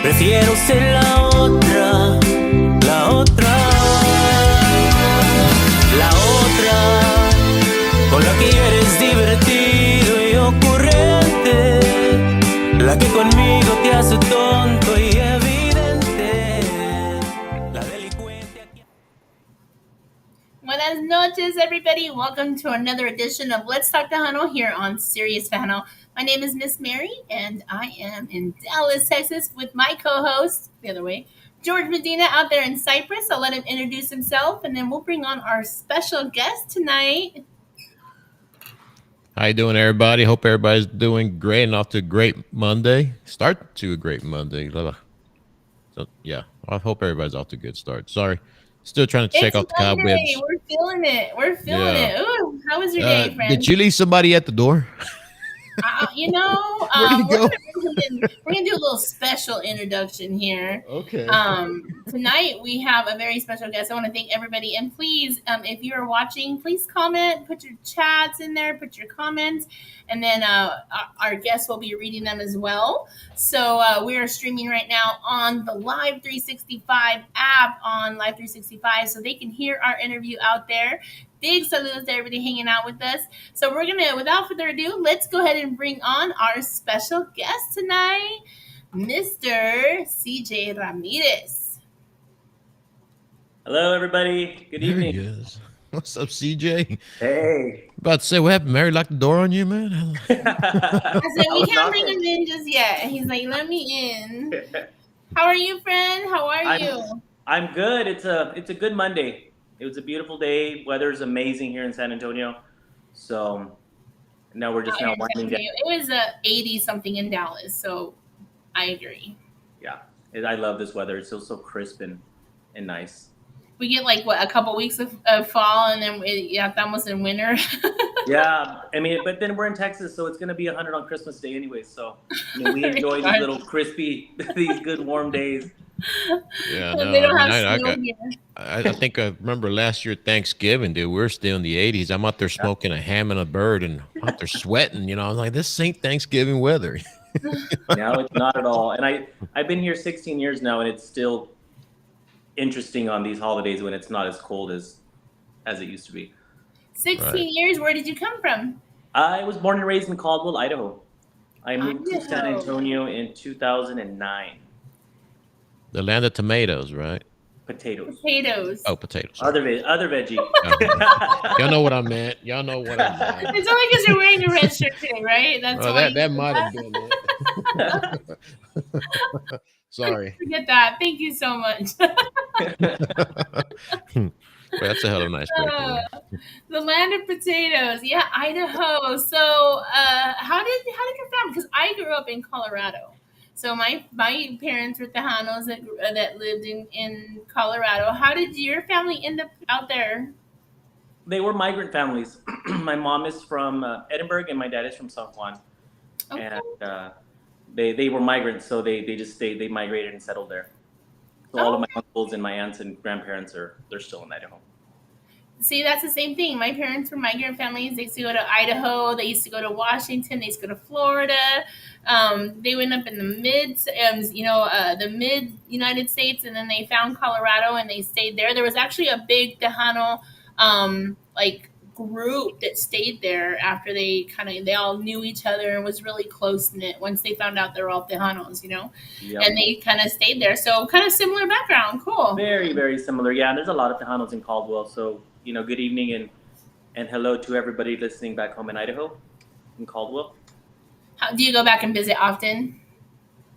Prefiero ser la otra, la otra, la otra, con la que eres divertido y ocurrente, la que conmigo te hace tonto y evidente, la delincuente aquí. Buenas noches, everybody. Welcome to another edition of Let's Talk Tejano here on Sirius Tejano. My name is Miss Mary, and I am in Dallas, Texas, with my co-host, the other way, George Medina, out there in Cyprus. I'll let him introduce himself, and then we'll bring on our special guest tonight. How you doing, everybody? Hope everybody's doing great and off to a great Monday. Start to a great Monday. So yeah, I hope everybody's off to a good start. Sorry, still trying to check It's out the Monday. cobwebs. We're feeling it. We're feeling Yeah. it. Ooh, how was your day, friend? Did you leave somebody at the door? Where did he go? We're gonna do a little special introduction here. Okay. Tonight we have a very special guest. I want to thank everybody, and please, if you are watching, please comment, put your chats in there, put your comments, and then our guests will be reading them as well. So we are streaming right now on the Live 365 app on Live 365, so they can hear our interview out there. Big saludos to everybody hanging out with us. So we're gonna, without further ado, let's go ahead and bring on our special guest tonight, Mr. CJ Ramirez. Hello, everybody. Good There evening. he is. What's up, CJ? Hey. About to say, what happened? Mary locked the door on you, man? I said we can't bring him in just yet. He's like, let me in. How are you, friend? How are you? I'm good. It's a good Monday. It was a beautiful day. Weather's amazing here in San Antonio. So now we're just now winding down. It was 80 something in Dallas, so I agree. Yeah, I love this weather. It's still so crisp and nice. We get like a couple weeks of fall, and then it's almost in winter. Yeah, I mean, but then we're in Texas, so it's gonna be 100 on Christmas Day anyway. So we enjoy these little crispy, these good warm days. Yeah, no, They don't have snow here. I think I remember last year Thanksgiving, dude. We're still in the 80s. I'm out there smoking a ham and a bird and out there sweating. You know, I was like, this ain't Thanksgiving weather. No, it's not at all. And I've been here 16 years now, and it's still interesting on these holidays when it's not as cold as it used to be. 16 years. Where did you come from? I was born and raised in Caldwell, Idaho. I moved to San Antonio in 2009. The land of tomatoes, right? Potatoes. Oh, potatoes. Other veggie. Y'all know what I meant. Y'all know what I meant. It's only because you're wearing a red shirt today, right? That's why that might have been it. Sorry. Forget that. Thank you so much. Well, that's a hell of a nice break. The land of potatoes. Yeah, Idaho. So how did your family, because I grew up in Colorado. So my parents were Tejanos that lived in Colorado. How did your family end up out there? They were migrant families. My mom is from Edinburgh and my dad is from San Juan. Okay. And they were migrants, so they just stayed. They migrated and settled there. So all of my uncles and my aunts and grandparents they're still in Idaho. See, that's the same thing. My parents were migrant families. They used to go to Idaho. They used to go to Washington. They used to go to Florida. They went up in the mid United States, and then they found Colorado and they stayed there. There was actually a big Tejano group that stayed there after they all knew each other and was really close knit. Once they found out they were all Tejanos, yep. And they kind of stayed there. So kind of similar background. Cool. Very, very similar. Yeah, and there's a lot of Tejanos in Caldwell. So good evening and hello to everybody listening back home in Idaho, in Caldwell. Do you go back and visit often?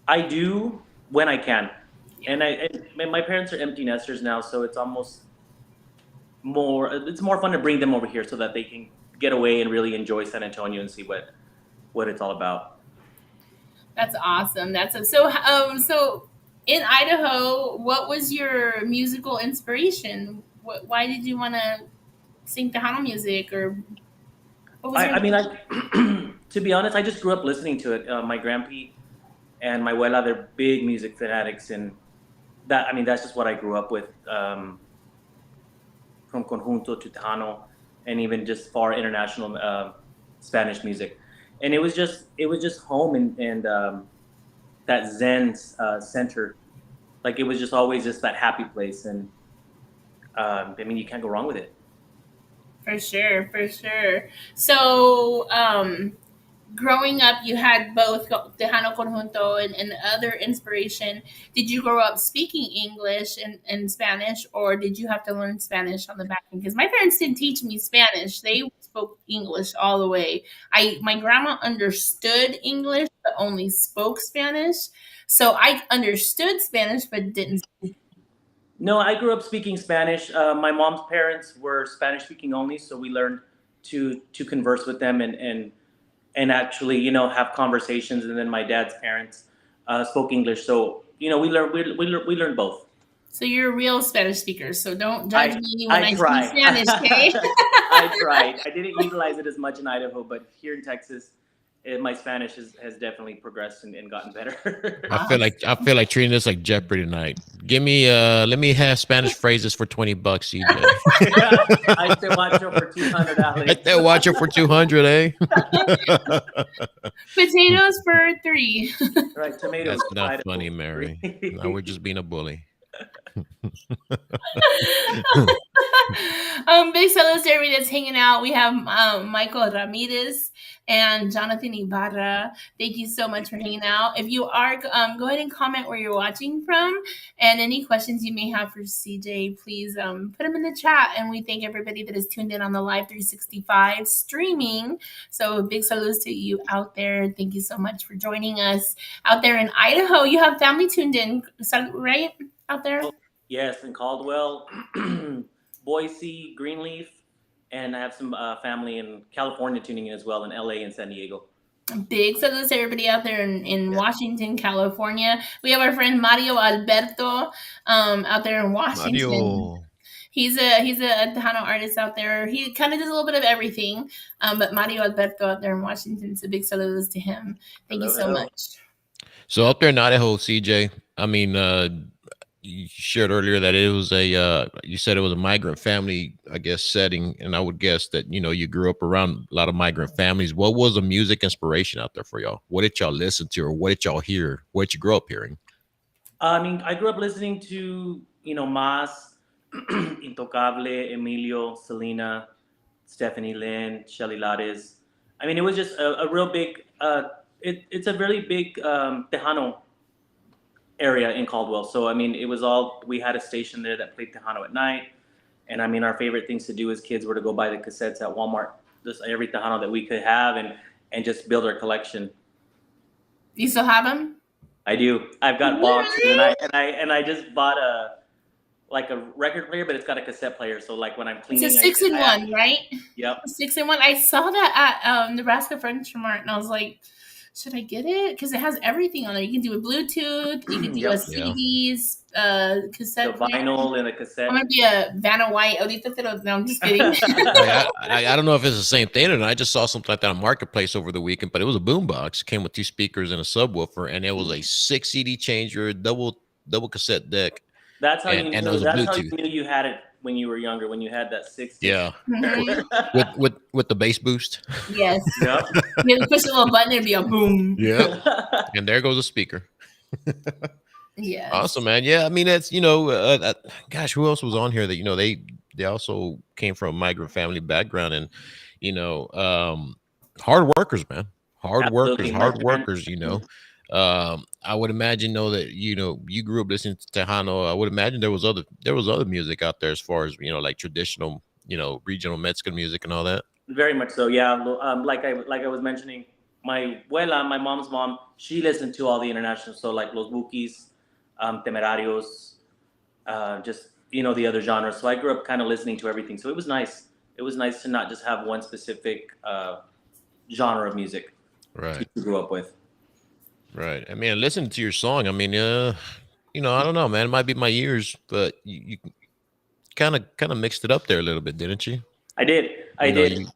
I do when I can. Yeah. And my parents are empty nesters now, so it's almost it's more fun to bring them over here so that they can get away and really enjoy San Antonio and see what it's all about. That's awesome. So in Idaho, what was your musical inspiration? Why did you want to sing Tejano music, or what was to be honest, I just grew up listening to it. My grandpa and my abuela, they're big music fanatics, and that's just what I grew up with. From conjunto to Tejano, and even just far international Spanish music, and it was just home, and that Zen center. Like it was just always just that happy place, and I mean, you can't go wrong with it. For sure, for sure. So, growing up, you had both Tejano Conjunto and other inspiration. Did you grow up speaking English and Spanish, or did you have to learn Spanish on the back end? Because my parents didn't teach me Spanish; they spoke English all the way. My grandma understood English, but only spoke Spanish. So I understood Spanish, but didn't. No, I grew up speaking Spanish. My mom's parents were Spanish speaking only, so we learned to converse with them and actually have conversations. And then my dad's parents spoke English, so we learned both. So you're a real Spanish speaker. So don't judge me when I I speak try. Spanish, okay? I tried. I didn't utilize it as much in Idaho, but here in Texas, my Spanish has definitely progressed and gotten better. I feel like treating this like Jeopardy tonight. Give me let me have Spanish phrases for $20, CJ. I still watch it for 200, I Alex. still watch it for 200, eh? Potatoes for 3. Right, tomatoes. That's not Idaho. funny, Mary. No, we're just being a bully. Big saludos to everybody that's hanging out. We have Michael Ramirez and Jonathan Ibarra. Thank you so much for hanging out. If you are, go ahead and comment where you're watching from, and any questions you may have for CJ, please put them in the chat. And we thank everybody that is tuned in on the Live 365 streaming. So big saludos to you out there. Thank you so much for joining us out there in Idaho. You have family tuned in, right? Out there? Yes, in Caldwell, Boise, Greenleaf, and I have some family in California tuning in as well, in LA and San Diego. Big saludos to everybody out there in Washington, California. We have our friend Mario Alberto out there in Washington. Mario. He's a Tejano artist out there. He kind of does a little bit of everything. But Mario Alberto out there in Washington, so big saludos to him. Thank you so much. So up there in Idaho, CJ, I mean, you shared earlier that it was you said it was a migrant family, I guess, setting. And I would guess that, you grew up around a lot of migrant families. What was the music inspiration out there for y'all? What did y'all listen to, or what did y'all hear? What did you grow up hearing? I mean, I grew up listening to, Mas, Intocable, Emilio, Selena, Stephanie Lynn, Shelly Lares. I mean, it was just a real big, it's a really big Tejano area in Caldwell. So, I mean, we had a station there that played Tejano at night. And I mean, our favorite things to do as kids were to go buy the cassettes at Walmart, just every Tejano that we could have, and just build our collection. You still have them? I do. I've got boxes, and I just bought a record player, but it's got a cassette player. So like when I'm cleaning, it's a 6-in-1, right? Yep. 6-in-1. I saw that at Nebraska Furniture Mart, and I was like, should I get it? Because it has everything on there. You can do a Bluetooth. You can do a CDs, cassette. The vinyl and a cassette. I'm gonna be a Vanna White. No, I'm just kidding. I don't know if it's the same thing or not. I just saw something like that on Marketplace over the weekend, but it was a boombox. It came with 2 speakers and a subwoofer, and it was a 6 CD changer, double cassette deck. That's how and you it knew. was a That's how Bluetooth. you knew you had it when you were younger. When you had that 60. Yeah. Mhm. with the bass boost. Yes. Yep. You push a little button, it'd be a boom. Yeah. And there goes a speaker. Yeah. Awesome, man. Yeah, I mean, that's gosh, who else was on here that they also came from a migrant family background, and hard workers, man. Hard workers. I would imagine that you grew up listening to Tejano. I would imagine there was other music out there as far as like traditional regional Mexican music and all that. Very much so, yeah. Like I was mentioning, my abuela, my mom's mom, she listened to all the international, so like Los Bukis, Temerarios, just the other genres. So I grew up kind of listening to everything. So it was nice. It was nice to not just have one specific genre of music. Right. To grow up with. Right. I mean, listening to your song, I mean, I don't know, man. It might be my ears, but you kind of mixed it up there a little bit, didn't you? I did. You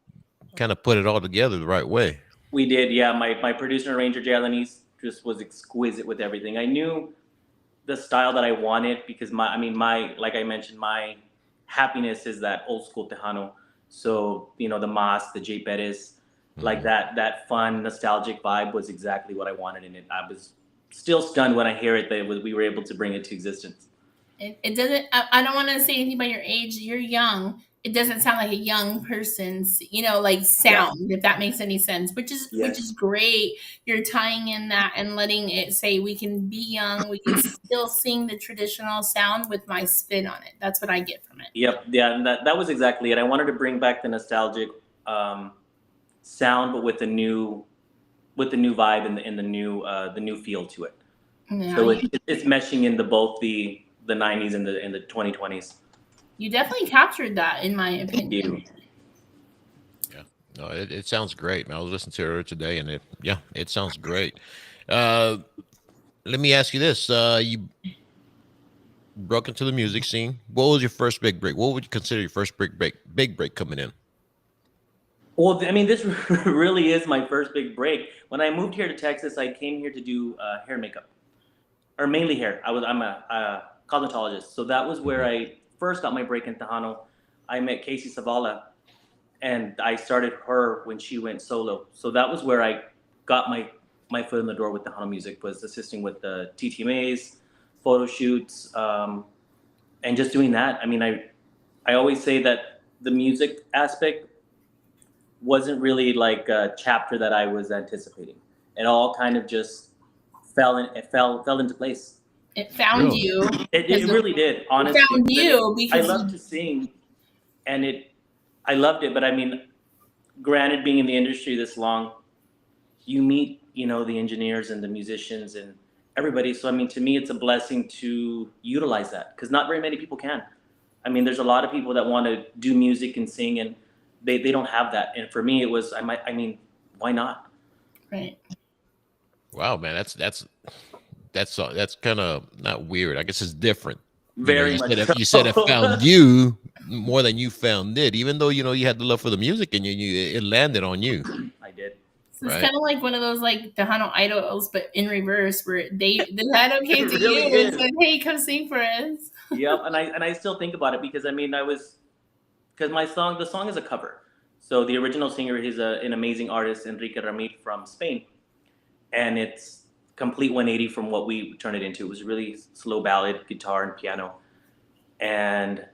kind of put it all together the right way. We did, yeah. My producer and arranger, Jay Alanis, just was exquisite with everything. I knew the style that I wanted because like I mentioned, my happiness is that old school Tejano. So, the Mas, the Jay Perez, like that fun, nostalgic vibe was exactly what I wanted in it. still stunned when I hear it that we were able to bring it to existence. It doesn't. I don't want to say anything about your age. You're young. It doesn't sound like a young person's, like Yeah. sound, if that makes any sense. Which Yes. is great. You're tying in that and letting it say we can be young. We can still sing the traditional sound with my spin on it. That's what I get from it. Yep. Yeah. And that was exactly it. I wanted to bring back the nostalgic sound, but with the new vibe and the new feel to it. Yeah, So it's meshing into both the 90s and the 2020s. you definitely captured that, in my Thank opinion. you. Yeah. No, it sounds great, man. I was listening to it today, and it sounds great. Let me ask you this: you broke into the music scene. What was your first big break? What would you consider your first big break coming in? Well, I mean, this really is my first big break. When I moved here to Texas, I came here to do hair and makeup, or mainly hair. I'm a cosmetologist, so that was where I first got my break in Tejano. I met Casey Savala, and I started her when she went solo. So that was where I got my foot in the door with Tejano music, was assisting with the TTMAs, photo shoots, and just doing that. I mean, I always say that the music aspect wasn't really like a chapter that I was anticipating. It all kind of just fell into place. It found Really? you. It really did, honestly. It found you I because love to sing, and I loved it. But I mean, granted, being in the industry this long, you meet the engineers and the musicians and everybody. So I mean, to me, it's a blessing to utilize that, because not very many people can. I mean, there's a lot of people that want to do music and sing, and they don't have that. And for me, it was I mean, why not? right. Wow, man, that's kind of not weird. I guess it's different. Very You much said so. you said it found you more than you found it. Even though you had the love for the music and it landed on you. I did. So it's Right. kind of like one of those like Tejano idols, but in reverse, where the Tejano came It to really you and is. said, "Hey, come sing for us." Yep, and I still think about it, because I mean, because the song is a cover. So the original singer is an amazing artist, Enrique Ramirez from Spain, and it's complete 180 from what we turned it into. It was really slow ballad, guitar and piano, and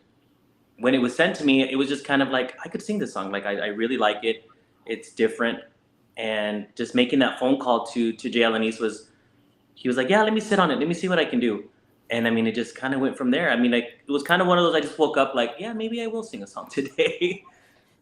when it was sent to me, it was just kind of like, I could sing this song. Like, I really like it. It's different, and just making that phone call to Jay Alanis he was like, yeah, let me sit on it. Let me see what I can do. And I mean, it just kind of went from there. I mean, like, it was kind of one of those, I just woke up like, yeah, maybe I will sing a song today.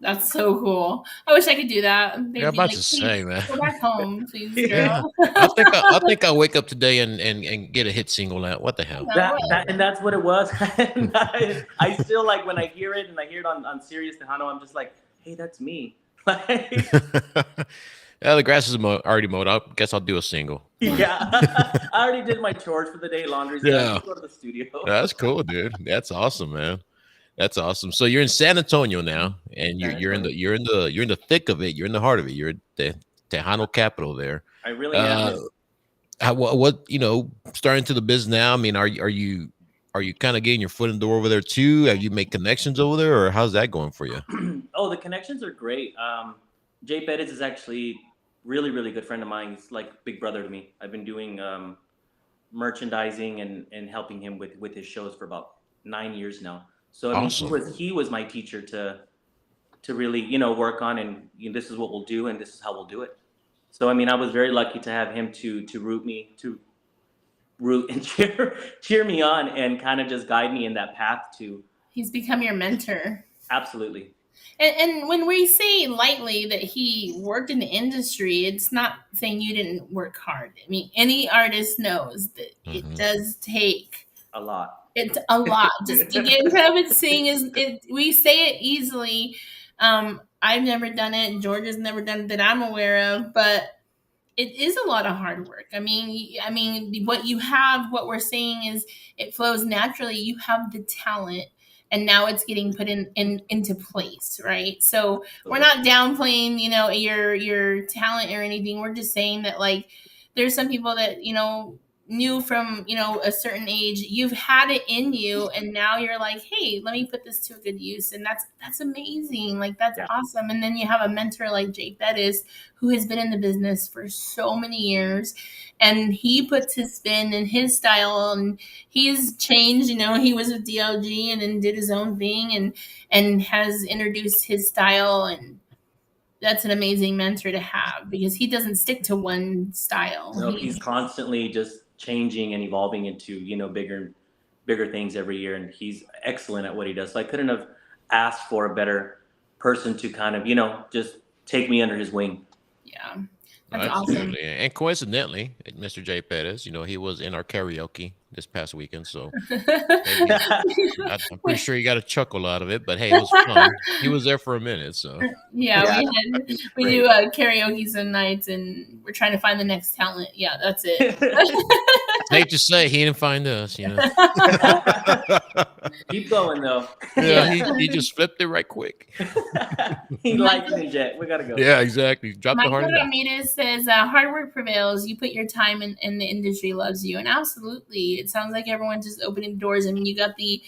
That's so cool. I wish I could do that. They'd Yeah, I'm be about like, to "Please say, man. go back home, please, Yeah. girl." I think I'll wake up today and get a hit single out. What the hell? No, And that's what it was. And I still, like, when I hear it and I hear it on Sirius Tejano, I'm just like, hey, that's me. Like, Yeah, the grass is already mowed. I guess I'll do a single. yeah, I already did my chores for the day. Laundry's done. Yeah. Let's go to the studio. That's cool, dude. That's awesome, man. That's awesome. So you're in San Antonio now, and San you're in the Antonio. you're in the thick of it. You're in the heart of it. You're the Tejano capital there. I really am. What starting to the biz now? I mean, are you kind of getting your foot in the door over there too? Have you made connections over there, or how's that going for you? Oh, the connections are great. Jay Perez is actually really, really good friend of mine. He's like big brother to me. I've been doing merchandising and helping him with his shows for about 9 years now. So I mean, Awesome. he was my teacher to really work on, and this is what we'll do, and this is how we'll do it. So I mean, I was very lucky to have him to root and cheer me on, and kind of just guide me in that path to he's become your mentor. absolutely. And when we say lightly that he worked in the industry, it's not saying you didn't work hard. I mean, any artist knows that it does take A lot. it's a lot just to get in front of and sing. We say it easily. I've never done it. Georgia's never done it that I'm aware of, but it is a lot of hard work. I mean, what you have, what we're saying is, it flows naturally. You have the talent, and now it's getting put into place, right? So we're not downplaying, your talent or anything. We're just saying that, like, there's some people that knew from, a certain age, you've had it in you, and now you're like, hey, let me put this to a good use. And that's amazing. Like, that's Yeah. awesome. And then you have a mentor like Jake Bettis, who has been in the business for so many years, and he puts his spin and his style, and he's changed. He was with DLG and then did his own thing, and has introduced his style, and that's an amazing mentor to have, because he doesn't stick to one style. No, he's constantly just changing and evolving into, bigger things every year, and he's excellent at what he does. So I couldn't have asked for a better person to kind of, just take me under his wing. Yeah. That's awesome. And coincidentally, Mr. J. Pettis, he was in our karaoke this past weekend. So maybe, I'm pretty sure he got a chuckle out of it, but hey, it was fun. He was there for a minute. So yeah, we do karaoke some nights, and we're trying to find the next talent. Yeah, that's it. Safe to say he didn't find us, Keep going though. Yeah, he just flipped it right quick. He likes it, Jet. We gotta go. Yeah, exactly. Drop the Michael hard. Ramirez says, hard work prevails. You put your time in, and the industry loves you. And absolutely, it sounds like everyone's just opening doors. I mean, you got the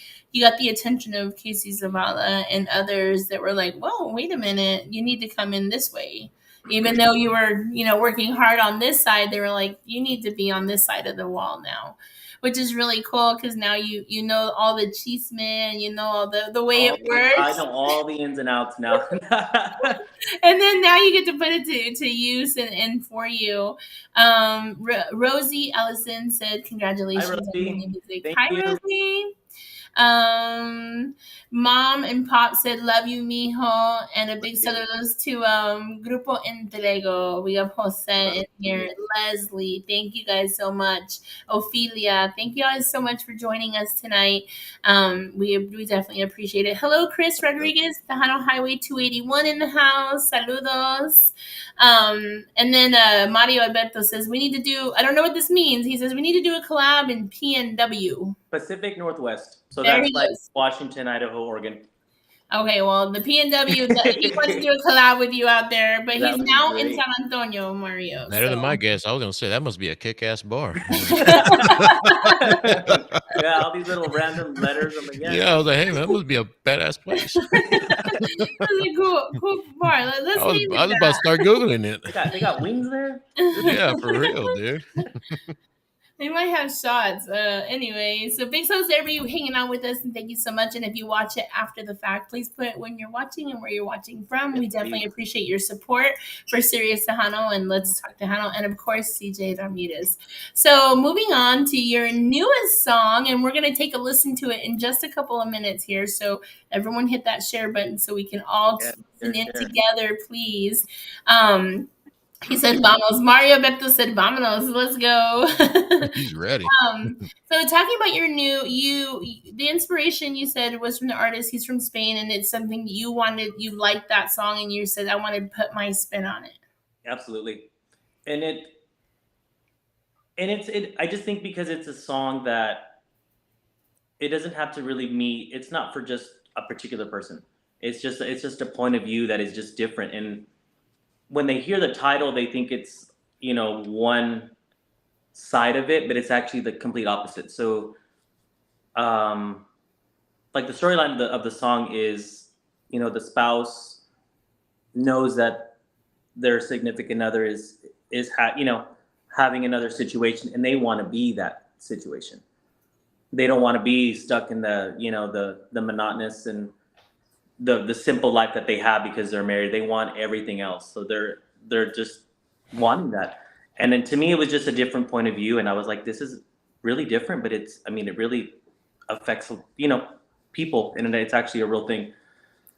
attention of Casey Zavala and others that were like, whoa, wait a minute, you need to come in this way. Even though you were, working hard on this side, they were like, you need to be on this side of the wall now, which is really cool, because now you know all the chisme, and all the way it works. I know all the ins and outs now. And then now you get to put it to use and for you. Rosie Ellison said, congratulations on your new music. Hi, Rosie. Mom and Pop said, love you, mijo. And a big saludos to Grupo Entrego. We have Jose in here. Leslie, thank you guys so much. Ophelia, thank you guys so much for joining us tonight. We definitely appreciate it. Hello, Chris Rodriguez, Tejano Highway 281 in the house. Saludos. And then Mario Alberto says, we need to do, I don't know what this means. He says, we need to do a collab in PNW. Pacific Northwest. So there that's like Washington, Idaho, Oregon. Okay, well, the PNW, he wants to do a collab with you out there, but he's now in San Antonio, Mario. Better than my guess. I was going to say, that must be a kick-ass bar. Yeah, all these little random letters. I'm like, yeah, I was like, hey, man, that must be a badass place. That's a cool bar. I was about to start Googling it. They got wings there? Yeah, for real, dude. They might have shots. Anyway, so big thanks to everybody hanging out with us, and thank you so much. And if you watch it after the fact, please put when you're watching and where you're watching from. We definitely appreciate your support for Serious Tejano and Let's Talk Tejano, and of course, CJ Ramirez. So moving on to your newest song, and we're going to take a listen to it in just a couple of minutes here. So everyone hit that share button so we can all tune in together, please. He said, "Vamos." Mario Beto said, "Vámonos, let's go." He's ready. So talking about your the inspiration you said was from the artist. He's from Spain, and it's something you liked that song, and you said, I want to put my spin on it. Absolutely. And I just think because it's a song that it doesn't have to really meet, it's not for just a particular person. It's just a point of view that is just different. And when they hear the title, they think it's, one side of it, but it's actually the complete opposite. So, like the storyline of the song is, the spouse knows that their significant other is having another situation, and they want to be that situation. They don't want to be stuck in the monotonous and the simple life that they have because they're married. They want everything else. So they're just wanting that. And then to me, it was just a different point of view. And I was like, this is really different, but it really affects, people. And it's actually a real thing.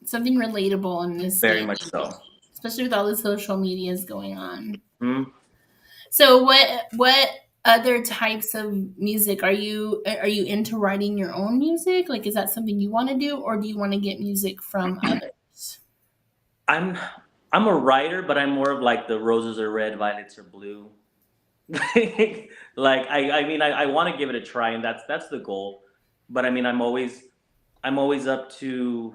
Something relatable in this. Very much so. Especially with all the social medias going on. Mm-hmm. So what other types of music are you into writing your own music? Like, is that something you want to do, or do you want to get music from others? I'm a writer, but I'm more of like the roses are red, violets are blue. I want to give it a try, and that's the goal. But I'm always up to,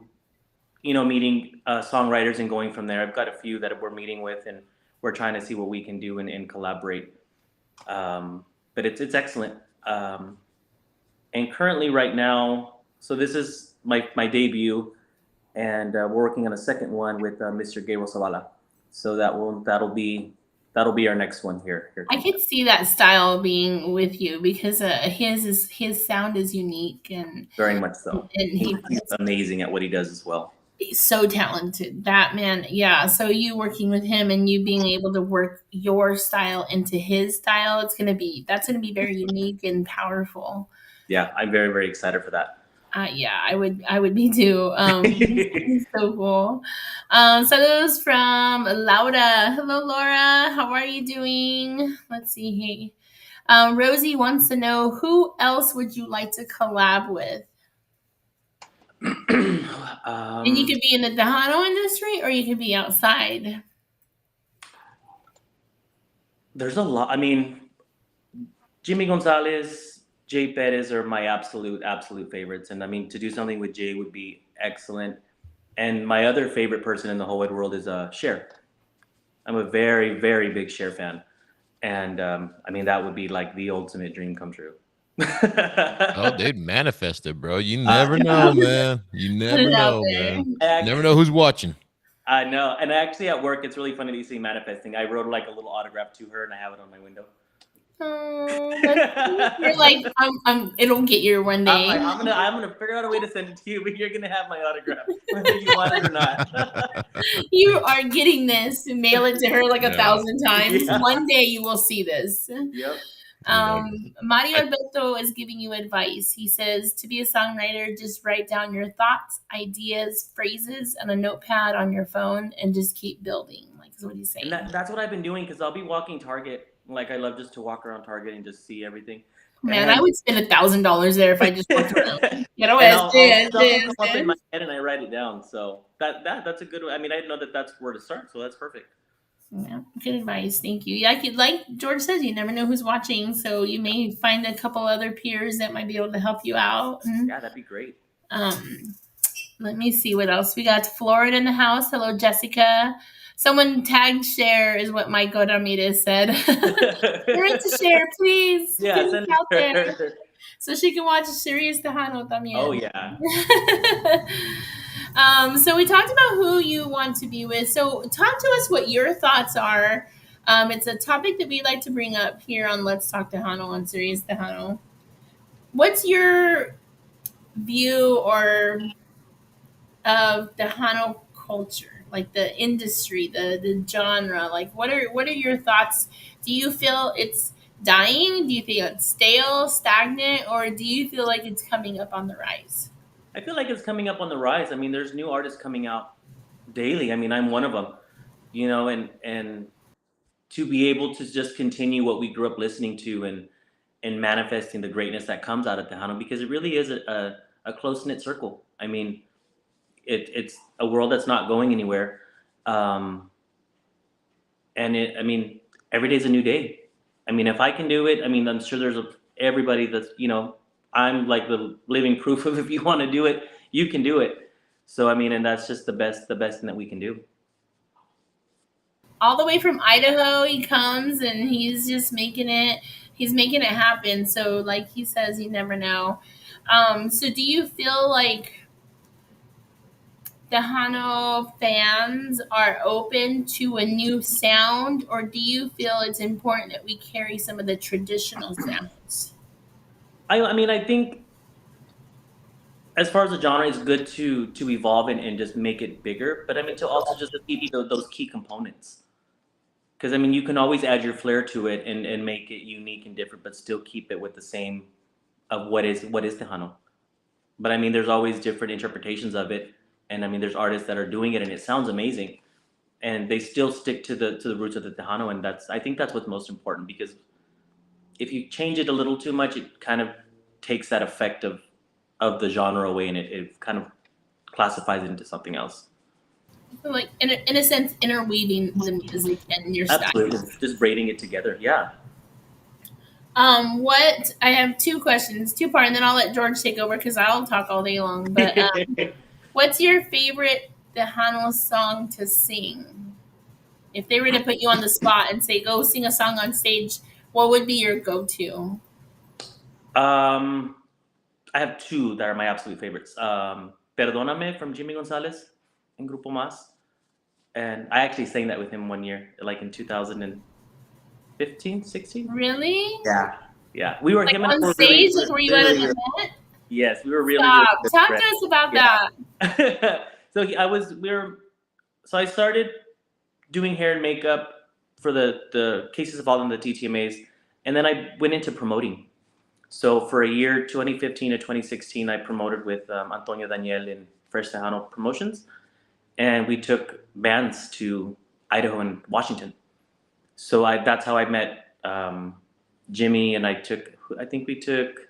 meeting songwriters and going from there. I've got a few that we're meeting with, and we're trying to see what we can do and collaborate. but it's excellent. Um, and currently, right now, so this is my debut, and we're working on a second one with Mr. Gabriel Zavala. So that'll be our next one here I coming could up. see that style being with you because his sound is unique Very much so. and He's amazing at what he does as well. he's so talented. That man, yeah. So you working with him and you being able to work your style into his style, that's gonna be very unique and powerful. Yeah, I'm very very excited for that. Yeah, I would be too. He's so cool. So that was from Laura. Hello, Laura. How are you doing? Let's see. Hey, Rosie wants to know who else would you like to collab with? And you um, could be in the Tejano industry, or you could be outside. there's a lot. I mean, Jimmy Gonzalez, Jay Perez are my absolute favorites, and I mean to do something with Jay would be excellent. And my other favorite person in the whole wide world is Cher. I'm a very very big Cher fan, and I mean that would be like the ultimate dream come true. Oh, they'd manifest it, bro. You Uh, never know, man. You Put never it out know, there. man. Never know who's watching. I know, and actually at work, it's really funny that you say manifesting. I wrote like a little autograph to her, and I have it on my window. Oh, you're like, it'll get you one I'm day. like, I'm gonna figure out a way to send it to you, but you're gonna have my autograph, whether you want it or not. You are getting this. Mail it to her like a Yeah. thousand times. Yeah. One day you will see this. Yep. Mario I- Alberto is giving you advice. He says to be a songwriter, just write down your thoughts, ideas, phrases on a notepad on your phone and just keep building. Like is what he's saying. And that's what I've been doing because I'll be walking Target. Like I love just to walk around Target and just see everything. Man, I And would spend $1,000 there if I just walked around. You know, and something this, come up in my this. head and I write it down. So that's a good. I mean, I didn't know that that's where to start. So that's perfect. Yeah, good advice. Thank you. Yeah, like George says, you never know who's watching, so you may find a couple other peers that might be able to help you out. Yeah, that'd be great. Um, let me see what else we got. Florida in the house. Hello, Jessica. Someone tagged share is what Michael Ramirez said. You're into share, please. Yeah, Get send it out there it to her. so she can watch Serious Tejano también. Oh yeah. So we talked about who you want to be with. So talk to us what your thoughts are. It's a topic that we like to bring up here on Let's Talk Tejano on Serious Tejano. What's your view or of Tejano culture, like the industry, the genre? Like what are your thoughts? Do you feel it's dying? Do you feel it's stale, stagnant, or do you feel like it's coming up on the rise? I feel like it's coming up on the rise. I mean, there's new artists coming out daily. I mean, I'm one of them. You know, and to be able to just continue what we grew up listening to and manifesting the greatness that comes out of Tejano because it really is a close knit circle. I mean, it's a world that's not going anywhere. Um, and I mean, every day's a new day. I mean, if I can do it, I mean, I'm sure everybody that's, I'm like the living proof of if you want to do it, you can do it. So, I mean, and that's just the best thing that we can do. All the way from Idaho, he comes and he's just he's making it happen. So, like he says, you never know. So do you feel like Tejano fans are open to a new sound, or do you feel it's important that we carry some of the traditional sounds? I mean, I think as far as the genre, it's good to evolve and just make it bigger. But I mean, to also just keep those key components. Because I mean, you can always add your flair to it and make it unique and different, but still keep it with the same of what is Tejano. But I mean, there's always different interpretations of it, and I mean, there's artists that are doing it and it sounds amazing, and they still stick to the roots of the Tejano, and I think that's what's most important because if you change it a little too much, it kind of takes that effect of the genre away, and it kind of classifies it into something else. So like in a sense, interweaving the music and your style. Absolutely, just braiding it together. Yeah. What I have two questions, two part, and then I'll let George take over because I'll talk all day long. But what's your favorite Tejano song to sing? If they were to put you on the spot and say, "Go sing a song on stage what would be your go-to? I have two that are my absolute favorites. Perdóname from Jimmy Gonzalez in Grupo Más. And I actually sang that with him one year, like in 2015, 16. Really? Yeah. Yeah. We were, Like him and I on were stage? Like were you at an really, event? yes, we were really, really Stop. good Talk friends. to us about Yeah. that. So so I started doing hair and makeup for the cases of all in the TTMAs, and then I went into promoting. So for a year, 2015 to 2016, I promoted with Antonio Daniel in Fresh Tejano Promotions, and we took bands to Idaho and Washington. So that's how I met Jimmy, and I think we took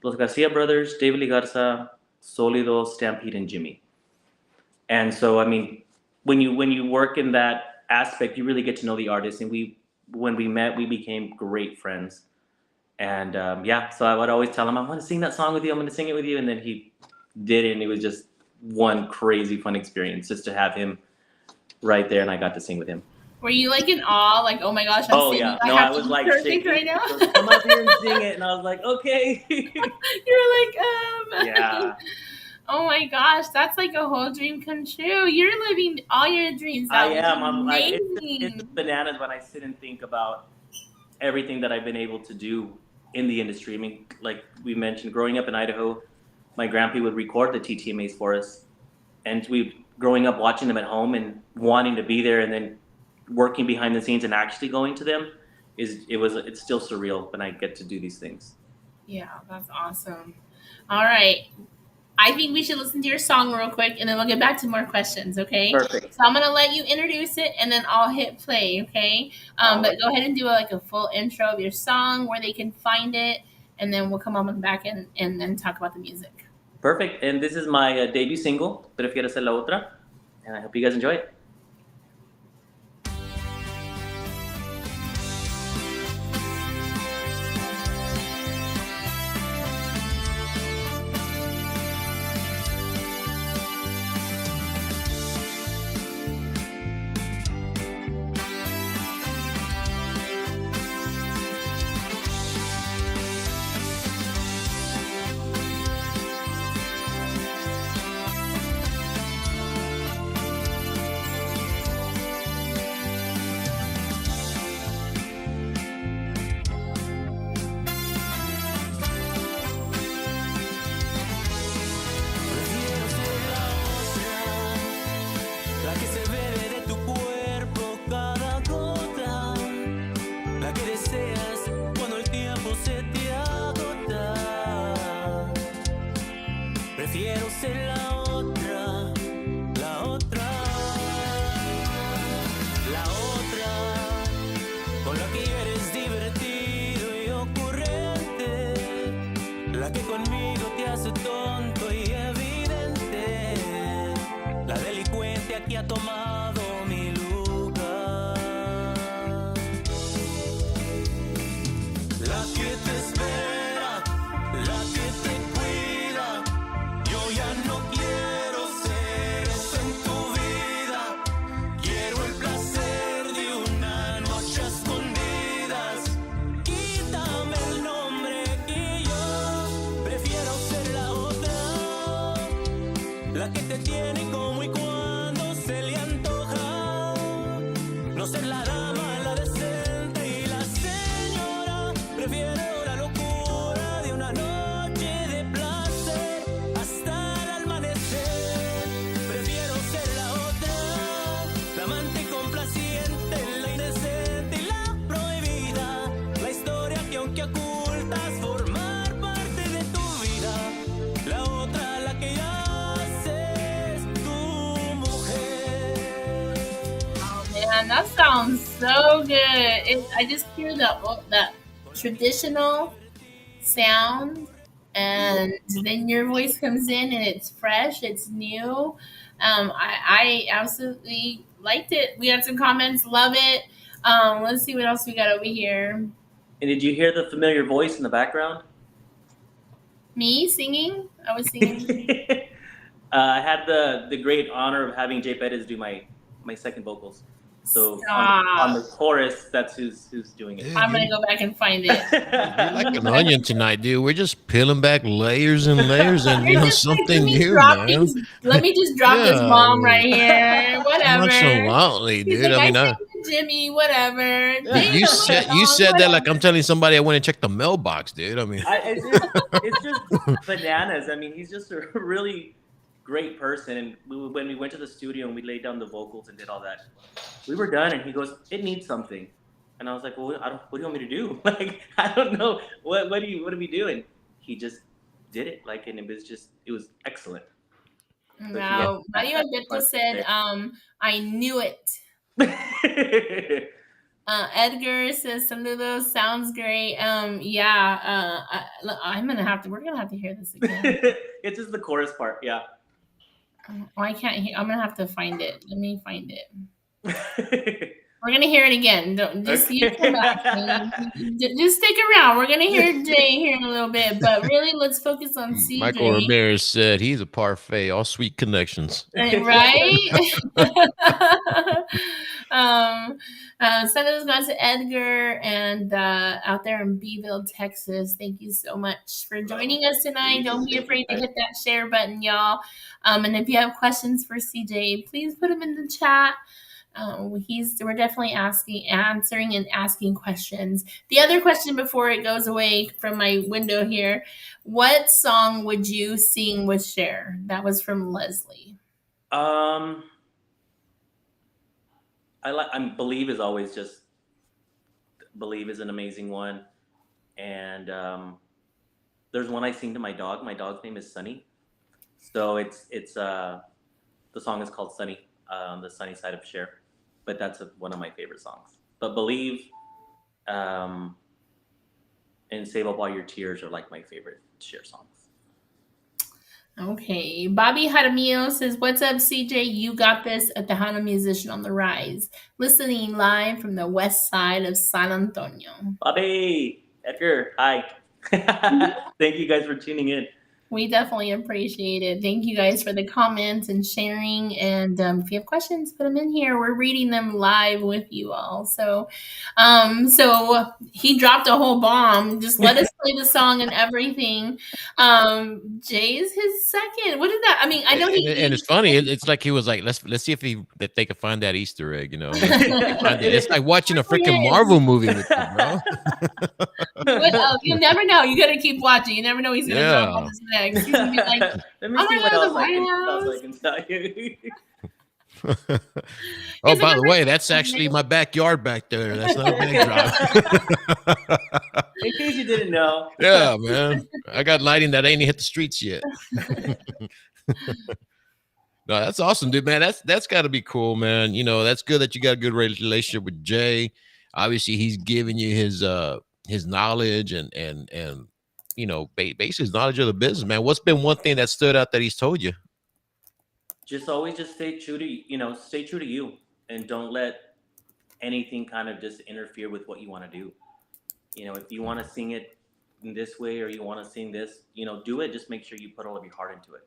Los Garcia brothers, David Lee Garza, Solido, Stampede, and Jimmy. And so, I mean, when you work in that aspect, you really get to know the artist. And when we met, we became great friends. And yeah, so I would always tell him, I want to sing that song with you. I'm going to sing it with you. And then he did it, and it was just one crazy fun experience just to have him right there, and I got to sing with him. Were you like in awe? Like, oh my gosh, I'm Oh singing. yeah, I no, have I to was be like perfect shaking. right now. He goes, come up here and sing it, and I was like, okay. You're like, Yeah. Oh my gosh, that's like a whole dream come true. You're living all your dreams. That I am. was I'm like, amazing. it's just bananas when I sit and think about everything that I've been able to do in the industry. I mean, like we mentioned, growing up in Idaho, my grandpa would record the TTMAs for us, and growing up watching them at home and wanting to be there, and then working behind the scenes and actually going to them it's still surreal when I get to do these things. Yeah, that's awesome. All right. I think we should listen to your song real quick and then we'll get back to more questions, okay? Perfect. So I'm going to let you introduce it and then I'll hit play, okay? But go ahead and do like a full intro of your song, where they can find it, and then we'll come on back and then talk about the music. Perfect. And this is my debut single, Prefiero Ser la Otra, and I hope you guys enjoy it. Prefiero ser la otra, la que se bebe de tu cuerpo cada gota, la que deseas cuando el tiempo se te agota. Prefiero ser la otra, la otra, la otra, con la que eres divertido y ocurrente, la que conmigo te hace tonto y evidente, la delincuente aquí ha tomado mi lugar, la que te espera, la que te cuida. Yo ya no quiero ser eso en tu vida, quiero el placer de una noche a escondidas. Quítame el nombre y yo prefiero ser la otra, la que te tiene como y cuando se le antoja. No ser la dama, la decente y la señora. Prefiero la locura de una noche de placer hasta el amanecer. Prefiero ser la otra, la amante complaciente, la indecente y la prohibida. La historia que aunque ocultas formar parte de tu vida. La otra, la que ya haces tu mujer. Oh man, that sounds so good. I just hear that traditional sound, and then your voice comes in and it's fresh, it's new. I absolutely liked it. We had some comments, love it. Let's see what else we got over here. And did you hear the familiar voice in the background? Me singing? I was singing. I had the great honor of having Jay Pettis do my second vocals. So on Stop. the chorus, that's who's doing it. Dude, I'm gonna go back and find it. you're like an onion tonight, dude. We're just peeling back layers and layers, and You're just like, something new, man. let me just drop this Yeah, I bomb mean, right here. Whatever. nonchalantly, He's dude. like, I I mean, sang to Jimmy, whatever. dude, Jay, you said that like I'm telling somebody I went and checked the mailbox, dude. I mean, it's just bananas. I mean, he's just a really great person. And when we went to the studio and we laid down the vocals and did all that, we were done. And he goes, "It needs something," and I was like, "Well, I don't. What do you want me to do? Like, I don't know. What are we doing?" He just did it. Like, and it was excellent. So he now, Mario Alberto said, I knew it. had Edgar says saludos, sounds great. Yeah, we're gonna have to hear this again. it's just the chorus part, yeah. Oh, I can't hear. I'm gonna have to find it. Let me find it. We're gonna hear it again. Don't just you come back. Just stick around. We're gonna hear Jay here in a little bit, but really, let's focus on CJ. Michael Ramirez said he's a parfait, all sweet connections. Right? Saludos goes to Edgar and out there in Beeville, Texas. Thank you so much for joining us tonight. Don't be afraid to hit that share button, y'all. And if you have questions for CJ, please put them in the chat. We're definitely answering and asking questions. The other question before it goes away from my window here, what song would you sing with Cher? That was from Leslie. I Believe is always just Believe is an amazing one, and there's one I sing to my dog. My dog's name is Sunny, so it's the song is called Sunny, on the sunny side of Cher, but that's one of my favorite songs. But Believe, and Save Up All Your Tears are like my favorite Cher songs. Okay. Bobby Jaramillo says, what's up, CJ? You got this, a Tejano musician on the rise. Listening live from the west side of San Antonio. Bobby, Edgar, hi. Thank you guys for tuning in. We definitely appreciate it. Thank you guys for the comments and sharing. And if you have questions, put them in here. We're reading them live with you all. So he dropped a whole bomb. Just let us play the song and everything. Jay's his second. What is that? I mean, I know and it's funny. It's like he was like, let's see if they could find that Easter egg. You know, it's like watching a freaking Marvel movie with you, bro. You nenever know. You got to keep watching. You never know he's going to drop on this next. He's gonna be like, let me see what else I can tell you. Oh, by the way, that's actually my backyard back there. That's not a backdrop. In case you didn't know. Yeah, man. I got lighting that ain't hit the streets yet. No, that's awesome, dude, man. That's got to be cool, man. You know, that's good that you got a good relationship with Jay. Obviously, he's giving you his knowledge and you know, basically his knowledge of the business, man. What's been one thing that stood out that he's told you? Just always just stay true to you, and don't let anything kind of just interfere with what you want to do. You know, if you want to sing it in this way or you want to sing this, you know, do it. Just make sure you put all of your heart into it.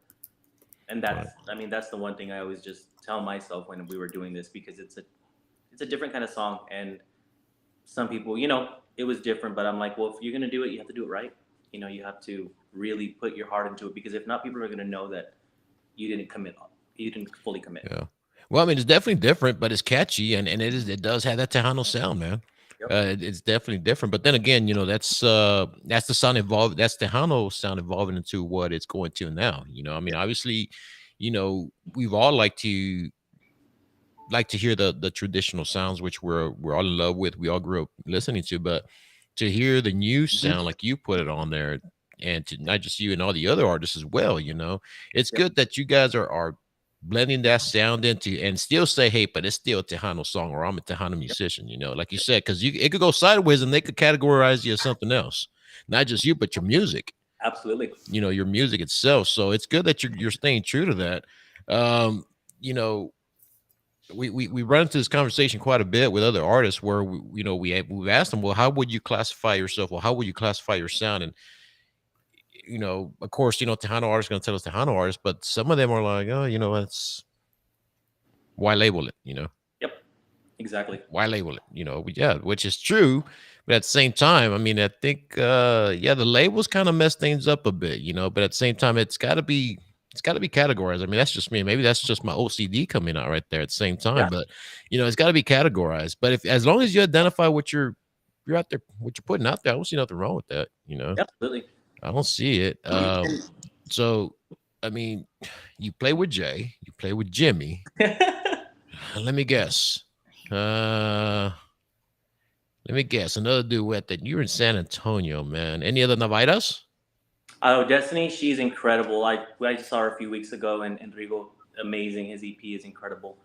And that's the one thing I always just tell myself when we were doing this, because it's a different kind of song, and some people, you know, it was different, but I'm like, well, if you're gonna do it, you have to do it right. You know, you have to really put your heart into it, because if not, people are going to know that you didn't commit. You didn't fully commit. Yeah. Well, I mean, it's definitely different, but it's catchy, and it does have that Tejano sound, man. Yep. It's definitely different. But then again, you know, that's the sound evolved. That's Tejano sound evolving into what it's going to now. You know, I mean, obviously, you know, we've all like to hear the traditional sounds, which we're all in love with. We all grew up listening to, but to hear the new sound, like you put it on there, and to not just you and all the other artists as well, you know, it's good that you guys are blending that sound into, and still say, hey, but it's still a Tejano song, or I'm a Tejano musician, you know, like you said, because it could go sideways and they could categorize you as something else, not just you, but your music. Absolutely. You know, your music itself. So it's good that you're staying true to that. You know, we run into this conversation quite a bit with other artists where we've asked them, well, how would you classify yourself? Well, how would you classify your sound? And you know, of course, you know, Tejano artists going to tell us Tejano artists, but some of them are like, oh, you know, it's why label it, you know? Yep. Exactly. Why label it? Yeah, which is true. But at the same time, I mean, I think yeah, the labels kind of mess things up a bit, but at the same time, it's gotta be categorized. I mean, that's just me. Maybe that's just my OCD coming out right there at the same time. Yeah. But it's gotta be categorized. But if as long as you identify what you're out there, what you're putting out there, I don't see nothing wrong with that. Absolutely. I don't see it. And So I mean, you play with Jay, you play with Jimmy. Let me guess. Uh Let me guess. Another duet that you're in San Antonio, man. Any other Navairas? oh, Destiny, she's incredible. I just saw her a few weeks ago, and Enrico, amazing. His EP is incredible.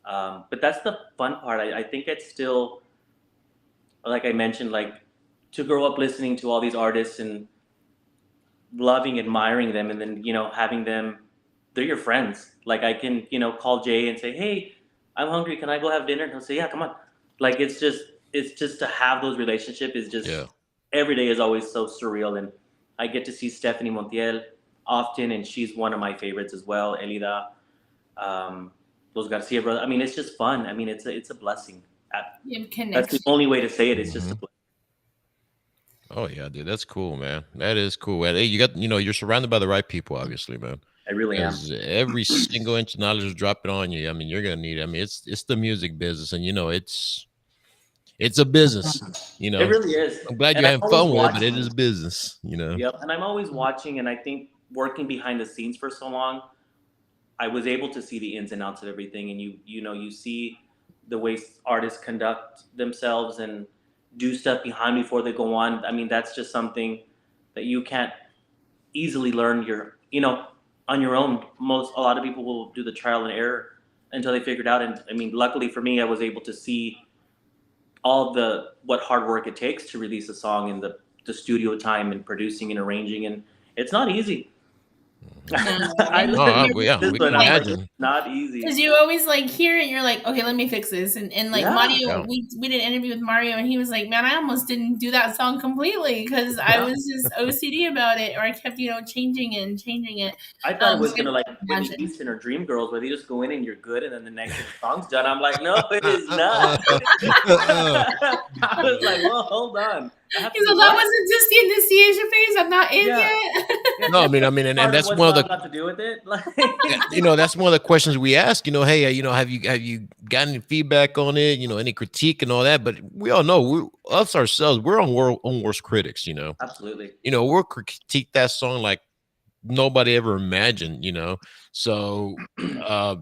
But that's the fun part. I think it's still, like I mentioned, like to grow up listening to all these artists and loving, admiring them, and then having them, they're your friends. Like I can call Jay and say, hey, I'm hungry. Can I go have dinner? And he'll say, yeah, come on. Like it's just to have those relationships is Yeah. just every day is always so surreal. And I get to see Stephanie Montiel often, and she's one of my favorites as well. Elida, um, those Garcia brothers. I mean, it's just fun. I mean, it's a blessing. You have That's the connection. only way to say it. It's just a Mhm. blessing. Oh yeah, dude. That's cool, man. That is cool. And hey, you're surrounded by the right people, obviously, man. I really am. Because every single inch of knowledge is dropping on you. I mean, you're gonna need it. I mean, it's the music business, and it's a business. It really is. I'm glad And you're I'm having always fun with it, but it watching. is business. Yep. And I'm always watching, and I think working behind the scenes for so long, I was able to see the ins and outs of everything, and you see the way artists conduct themselves and do stuff behind before they go on. I mean, that's just something that you can't easily learn on your own. A lot of people will do the trial and error until they figure it out. And I mean, luckily for me, I was able to see all the what hard work it takes to release a song and the studio time and producing and arranging, and it's not easy. No, I and Oh, live yeah, this we one. can I'm like, like, it's imagine. not easy. because you always like hear it, and you're like, okay, let me fix this. And like Yeah, Mario, Yeah. we did an interview with Mario, and he was like, man, I almost didn't do that song completely because I yeah. was just OCD about it, or I kept changing it and changing it. I thought it So was I gonna like can Whitney imagine. Houston or Dreamgirls, where they just go in and you're good, and then the next thing the song's done. I'm like, no, it is not. I was like, well, hold on. I have to He's do like, that what? wasn't just the initiation phase. I'm not in Yeah, yet. yeah. No, I Just mean, the I mean, and part of that's what one of song the got to do with it. Like, yeah, that's one of the questions we ask. Hey, have you gotten any feedback on it? Any critique and all that. But we all know us ourselves, we're own worst critics. absolutely. We'll critique that song like nobody ever imagined. So, uh,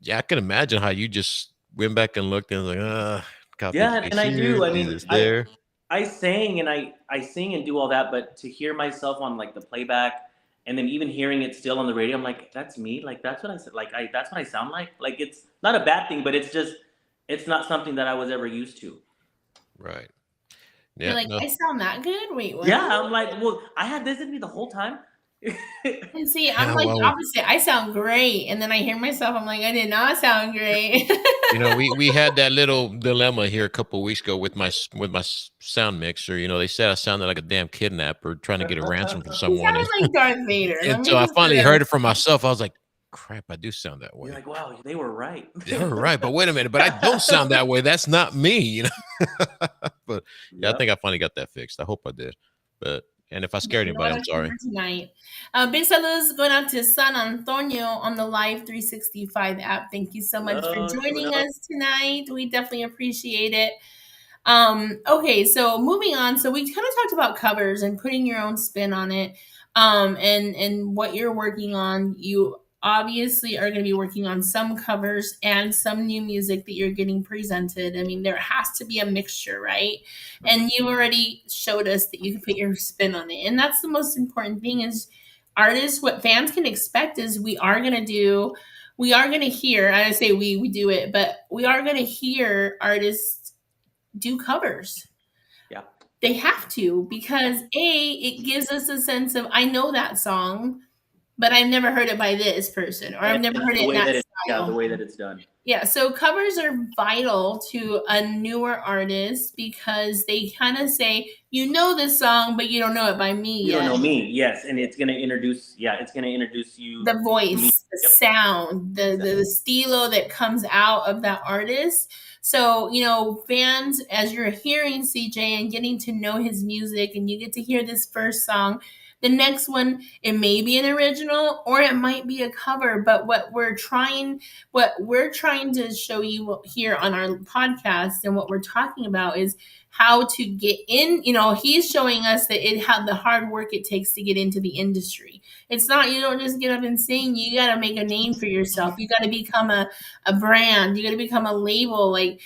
yeah, I can imagine how you just went back and looked and was like, copy and Yeah, paste and I here, do. I do mean, this there. I sang and I sing and do all that, but to hear myself on like the playback and then even hearing it still on the radio, I'm like, that's me. Like that's what I said. Like that's what I sound like. Like it's not a bad thing, but it's not something that I was ever used to. Right. You're Yeah. like, No. I sound that good? Wait, what? Yeah, I'm like, well, I had this in me the whole time. And see, I'm Yeah. like the Well, opposite. I sound great. And then I hear myself, I'm like, I did not sound great. we had that little dilemma here a couple of weeks ago with my sound mixer. They said I sounded like a damn kidnapper trying to get a ransom from He someone, sounded like Darth Vader. Let and me so I just put finally it out. heard it for myself. I was like, "Crap, I do sound that You're way." like, wow, they were right. They were right, but wait a minute, but I don't sound that way. That's not me. But yeah, I Yep. think I finally got that fixed. I hope I did. And if I scared A lot anybody, I'm of sorry. humor tonight. Big saludos going out to San Antonio on the Live 365 app. Thank you so much for No, joining no. us tonight. We definitely appreciate it. Okay, so moving on. So we kind of talked about covers and putting your own spin on it. And what you're working on. You obviously are going to be working on some covers and some new music that you're getting presented. I mean, there has to be a mixture, right? And you already showed us that you can put your spin on it. And that's the most important thing is artists, what fans can expect is we are going to hear, I say we do it, but we are going to hear artists do covers. Yeah. They have to because it gives us a sense of I know that song but I've never heard it by this person, or I've never And heard the it in way that that style. the way that it's done. Yeah, so covers are vital to a newer artist because they kind of say, you know this song, but you don't know it by me You yet. don't know me, yes, and it's gonna introduce. Yeah, it's gonna introduce you. The voice, the Yep. sound, the stilo that comes out of that artist. So, fans, as you're hearing CJ and getting to know his music, and you get to hear this first song, the next one, it may be an original or it might be a cover. But what we're trying to show you here on our podcast and what we're talking about is how to get in. He's showing us that it had the hard work it takes to get into the industry. It's not, you don't just get up and sing. You got to make a name for yourself. You got to become a brand. You got to become a label. Like,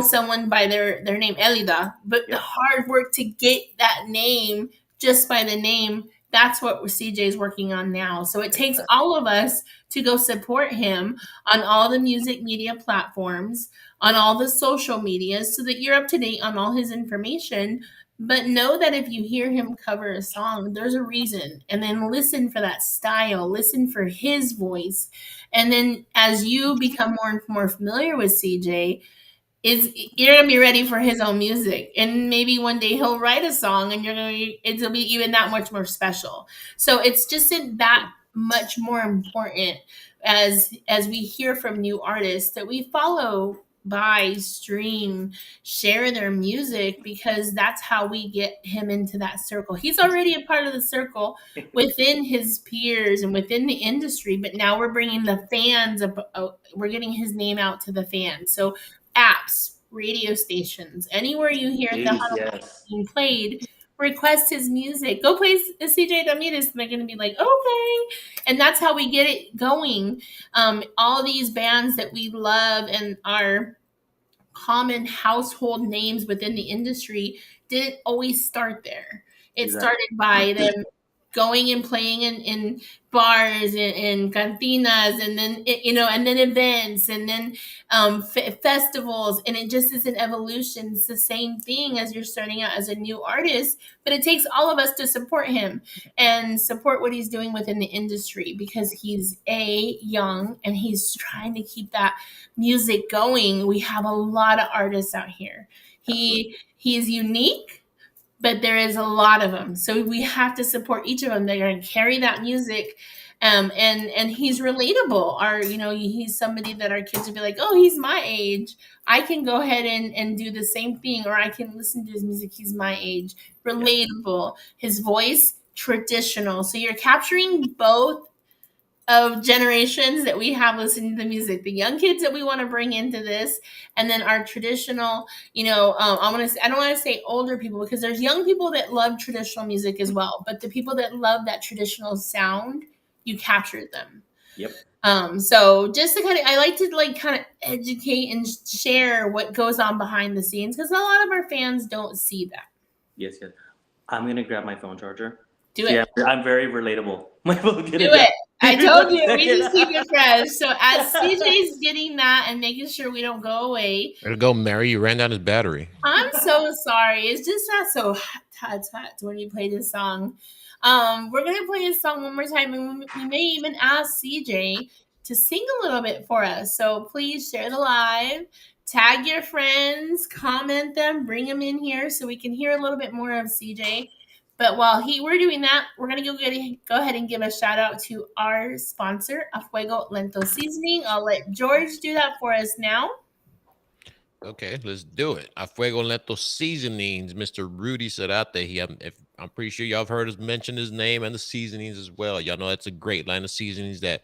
someone by their name, Elida, but the Yep. hard work to get that name just by the name, that's what CJ is working on now. So it takes all of us to go support him on all the music media platforms, on all the social medias, so that you're up to date on all his information. But know that if you hear him cover a song, there's a reason. And then listen for that style, listen for his voice. And then as you become more and more familiar with CJ, you're gonna be ready for his own music, and maybe one day he'll write a song, and it'll be even that much more special. So it's just that much more important as we hear from new artists that we follow, buy, stream, share their music, because that's how we get him into that circle. He's already a part of the circle within his peers and within the industry, but now we're bringing the fans up. We're getting his name out to the fans. So apps, radio stations, anywhere you hear Please, yes. being played, request his music. Go play CJ Ramirez. They're going to be like, okay. And that's how we get it going. All these bands that we love and are common household names within the industry didn't always start there. It started by them going and playing in bars and cantinas, and then and then events, and then festivals, and it just is an evolution. It's the same thing as you're starting out as a new artist, but it takes all of us to support him and support what he's doing within the industry, because he's young and he's trying to keep that music going. We have a lot of artists out here. He is unique, but there is a lot of them. So we have to support each of them. They're going to carry that music. And he's relatable. He's somebody that our kids will be like, oh, he's my age. I can go ahead and do the same thing, or I can listen to his music. He's my age. Relatable. His voice, traditional. So you're capturing both of generations that we have listening to the music, the young kids that we want to bring into this, and then our traditional, I don't want to say older people, because there's young people that love traditional music as well, but the people that love that traditional sound, you captured them. Yep. So just to I like to kind of educate and share what goes on behind the scenes, because a lot of our fans don't see that. Yes. I'm gonna grab my phone charger. Do it. Yeah, I'm very relatable. My phone Do it. I told you, we just keep it fresh. So as CJ's getting that and making sure we don't go away. There to go, Mary. You ran down his battery. I'm so sorry. It's just not so hot when you play this song. We're going to play this song one more time, and we may even ask CJ to sing a little bit for us. So please share the live, tag your friends, comment them, bring them in here so we can hear a little bit more of CJ. But while we're doing that, we're going to go ahead and give a shout out to our sponsor, A Fuego Lento Seasoning. I'll let George do that for us now. Okay, let's do it. A Fuego Lento Seasonings, Mr. Rudy Cerate. I'm pretty sure y'all have heard us mention his name and the seasonings as well. Y'all know that's a great line of seasonings that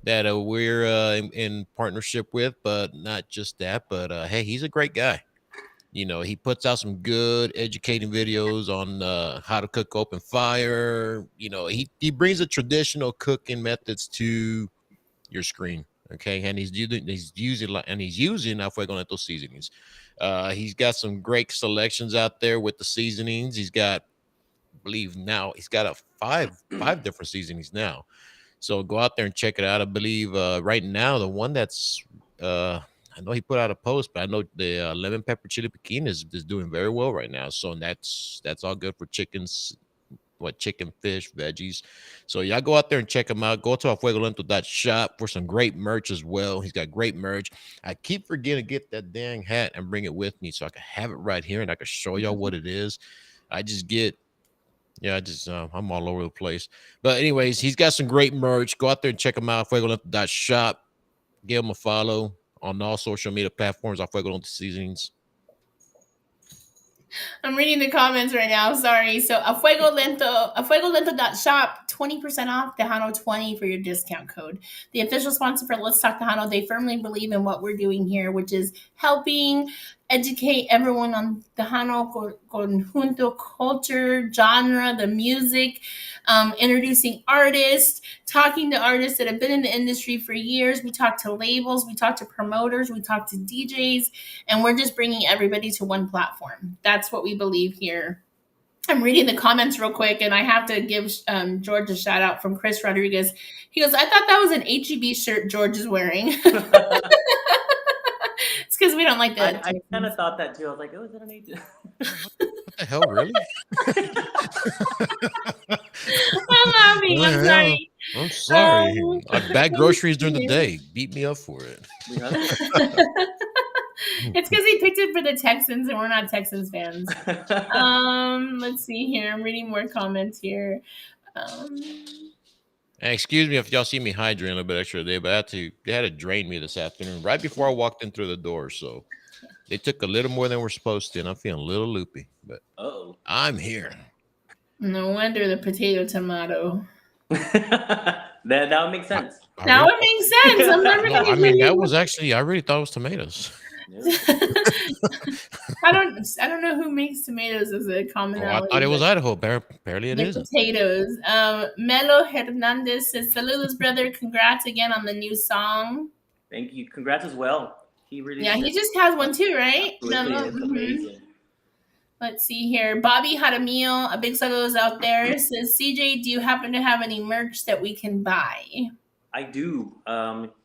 we're in partnership with, but not just that. But hey, he's a great guy. He puts out some good educating videos on how to cook open fire. He brings the traditional cooking methods to your screen. Okay, and he's using A Fuego Lento seasonings. He's got some great selections out there with the seasonings. He's got, I believe now he's got a five different seasonings now. So go out there and check it out. I believe right now the one that's I know he put out a post, but I know the lemon pepper chili piquin is doing very well right now. So that's all good for chickens. chicken, fish, veggies. So y'all go out there and check him out. Go to afuegolento.shop for some great merch as well. He's got great merch. I keep forgetting to get that dang hat and bring it with me so I can have it right here and I can show y'all what it is. I just get I'm all over the place. But anyways, he's got some great merch. Go out there and check him out. Fuegolento.shop. Give him a follow on all social media platforms. Fuegolento Seasonings. I'm reading the comments right now. Sorry. So afuegolento.shop, 20% off, Tejano 20 for your discount code. The official sponsor for Let's Talk Tejano. They firmly believe in what we're doing here, which is helping educate everyone on Tejano conjunto culture, genre, the music, introducing artists, talking to artists that have been in the industry for years. We talk to labels, we talk to promoters, we talk to DJs, and we're just bringing everybody to one platform. That's what we believe here. I'm reading the comments real quick, and I have to give George a shout out from Chris Rodriguez. He goes, I thought that was an HEB shirt George is wearing. It's because we don't like that. I kind of thought that too. I was like, oh, is that an HEB? What the hell, really? I'm laughing. I'm sorry. I'm sorry. I bag groceries during the day. Beat me up for it. It's because he picked it for the Texans, and we're not Texans fans. Let's see here. I'm reading more comments here. And excuse me if y'all see me hydrating a little bit extra today, but they had to drain me this afternoon right before I walked in through the door. So they took a little more than we're supposed to, and I'm feeling a little loopy. But I'm here. No wonder the potato tomato. that would make sense. That would make sense. I'm never gonna. I mean, that was actually. I really thought it was tomatoes. I don't know who makes tomatoes as a commonality. I thought it was Idaho. Apparently it is. Potatoes. Melo Hernandez says, "Saludos, brother. Congrats again on the new song." Thank you. Congrats as well. He just has one too, right? Melo. Amazing. Let's see here. Bobby Jaramillo, a big saludos out there, says, CJ, do you happen to have any merch that we can buy? I do.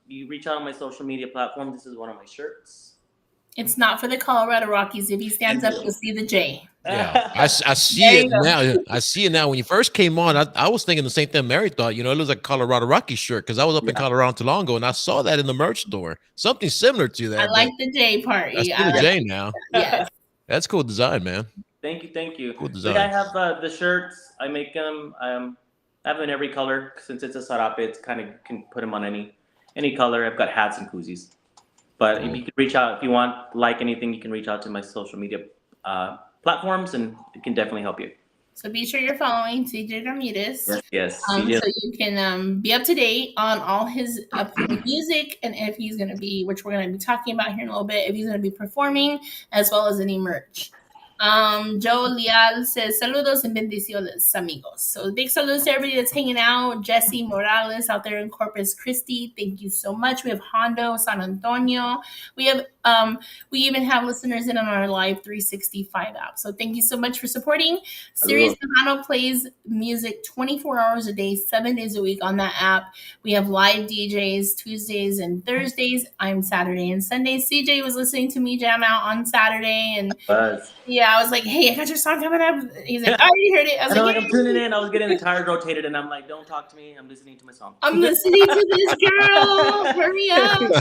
You reach out on my social media platform. This is one of my shirts. It's not for the Colorado Rockies. If he stands up, you'll see the J. Yeah, I see it now. I see it now. When you first came on, I was thinking the same thing Mary thought. You know, it looks like a Colorado Rockies shirt because I was up in Colorado not too long ago, and I saw that in the merch store. Something similar to that. I like the J part. That's the J now. Yes. That's cool design, man. Thank you. Cool design. I have the shirts. I make them. I have them in every color. Since it's a sarape, it's kind of can put them on any color. I've got hats and koozies. But if you can reach out, if you want anything, you can reach out to my social media platforms, and it can definitely help you. So be sure you're following CJ Ramirez. Yes. So you can be up to date on all his upcoming music, and if he's going to be, which we're going to be talking about here in a little bit, if he's going to be performing, as well as any merch. Joe Leal says, saludos and bendiciones, amigos. So big saludos to everybody that's hanging out. Jesse Morales out there in Corpus Christi, thank you so much. We have Hondo, San Antonio. We have we even have listeners in on our Live 365 app. So thank you so much for supporting. Sirius Tejano plays music 24 hours a day, 7 days a week on that app. We have live DJs Tuesdays and Thursdays. I'm Saturday and Sunday. CJ was listening to me jam out on Saturday, and I was like, hey, I got your song coming up. He's like, I already heard it. I was like, I'm tuning in. I was getting the tires rotated, and I'm like, don't talk to me. I'm listening to my song. I'm listening to this girl. Hurry up.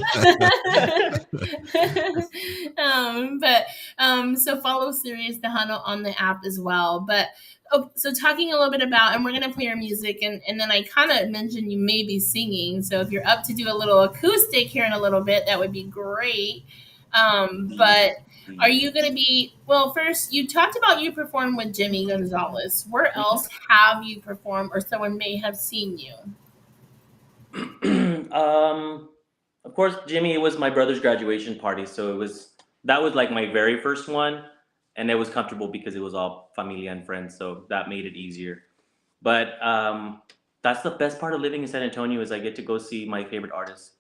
So follow Sirius Tejano on the app as well. But so talking a little bit about, and we're going to play your music, and then I kind of mentioned you may be singing. So if you're up to do a little acoustic here in a little bit, that would be great. But are you going to be, well, first, you talked about you performed with Jimmy Gonzalez. Where else have you performed, or someone may have seen you? Of course, Jimmy was my brother's graduation party. So that was like my very first one. And it was comfortable because it was all familia and friends. So that made it easier. But that's the best part of living in San Antonio is I get to go see my favorite artists.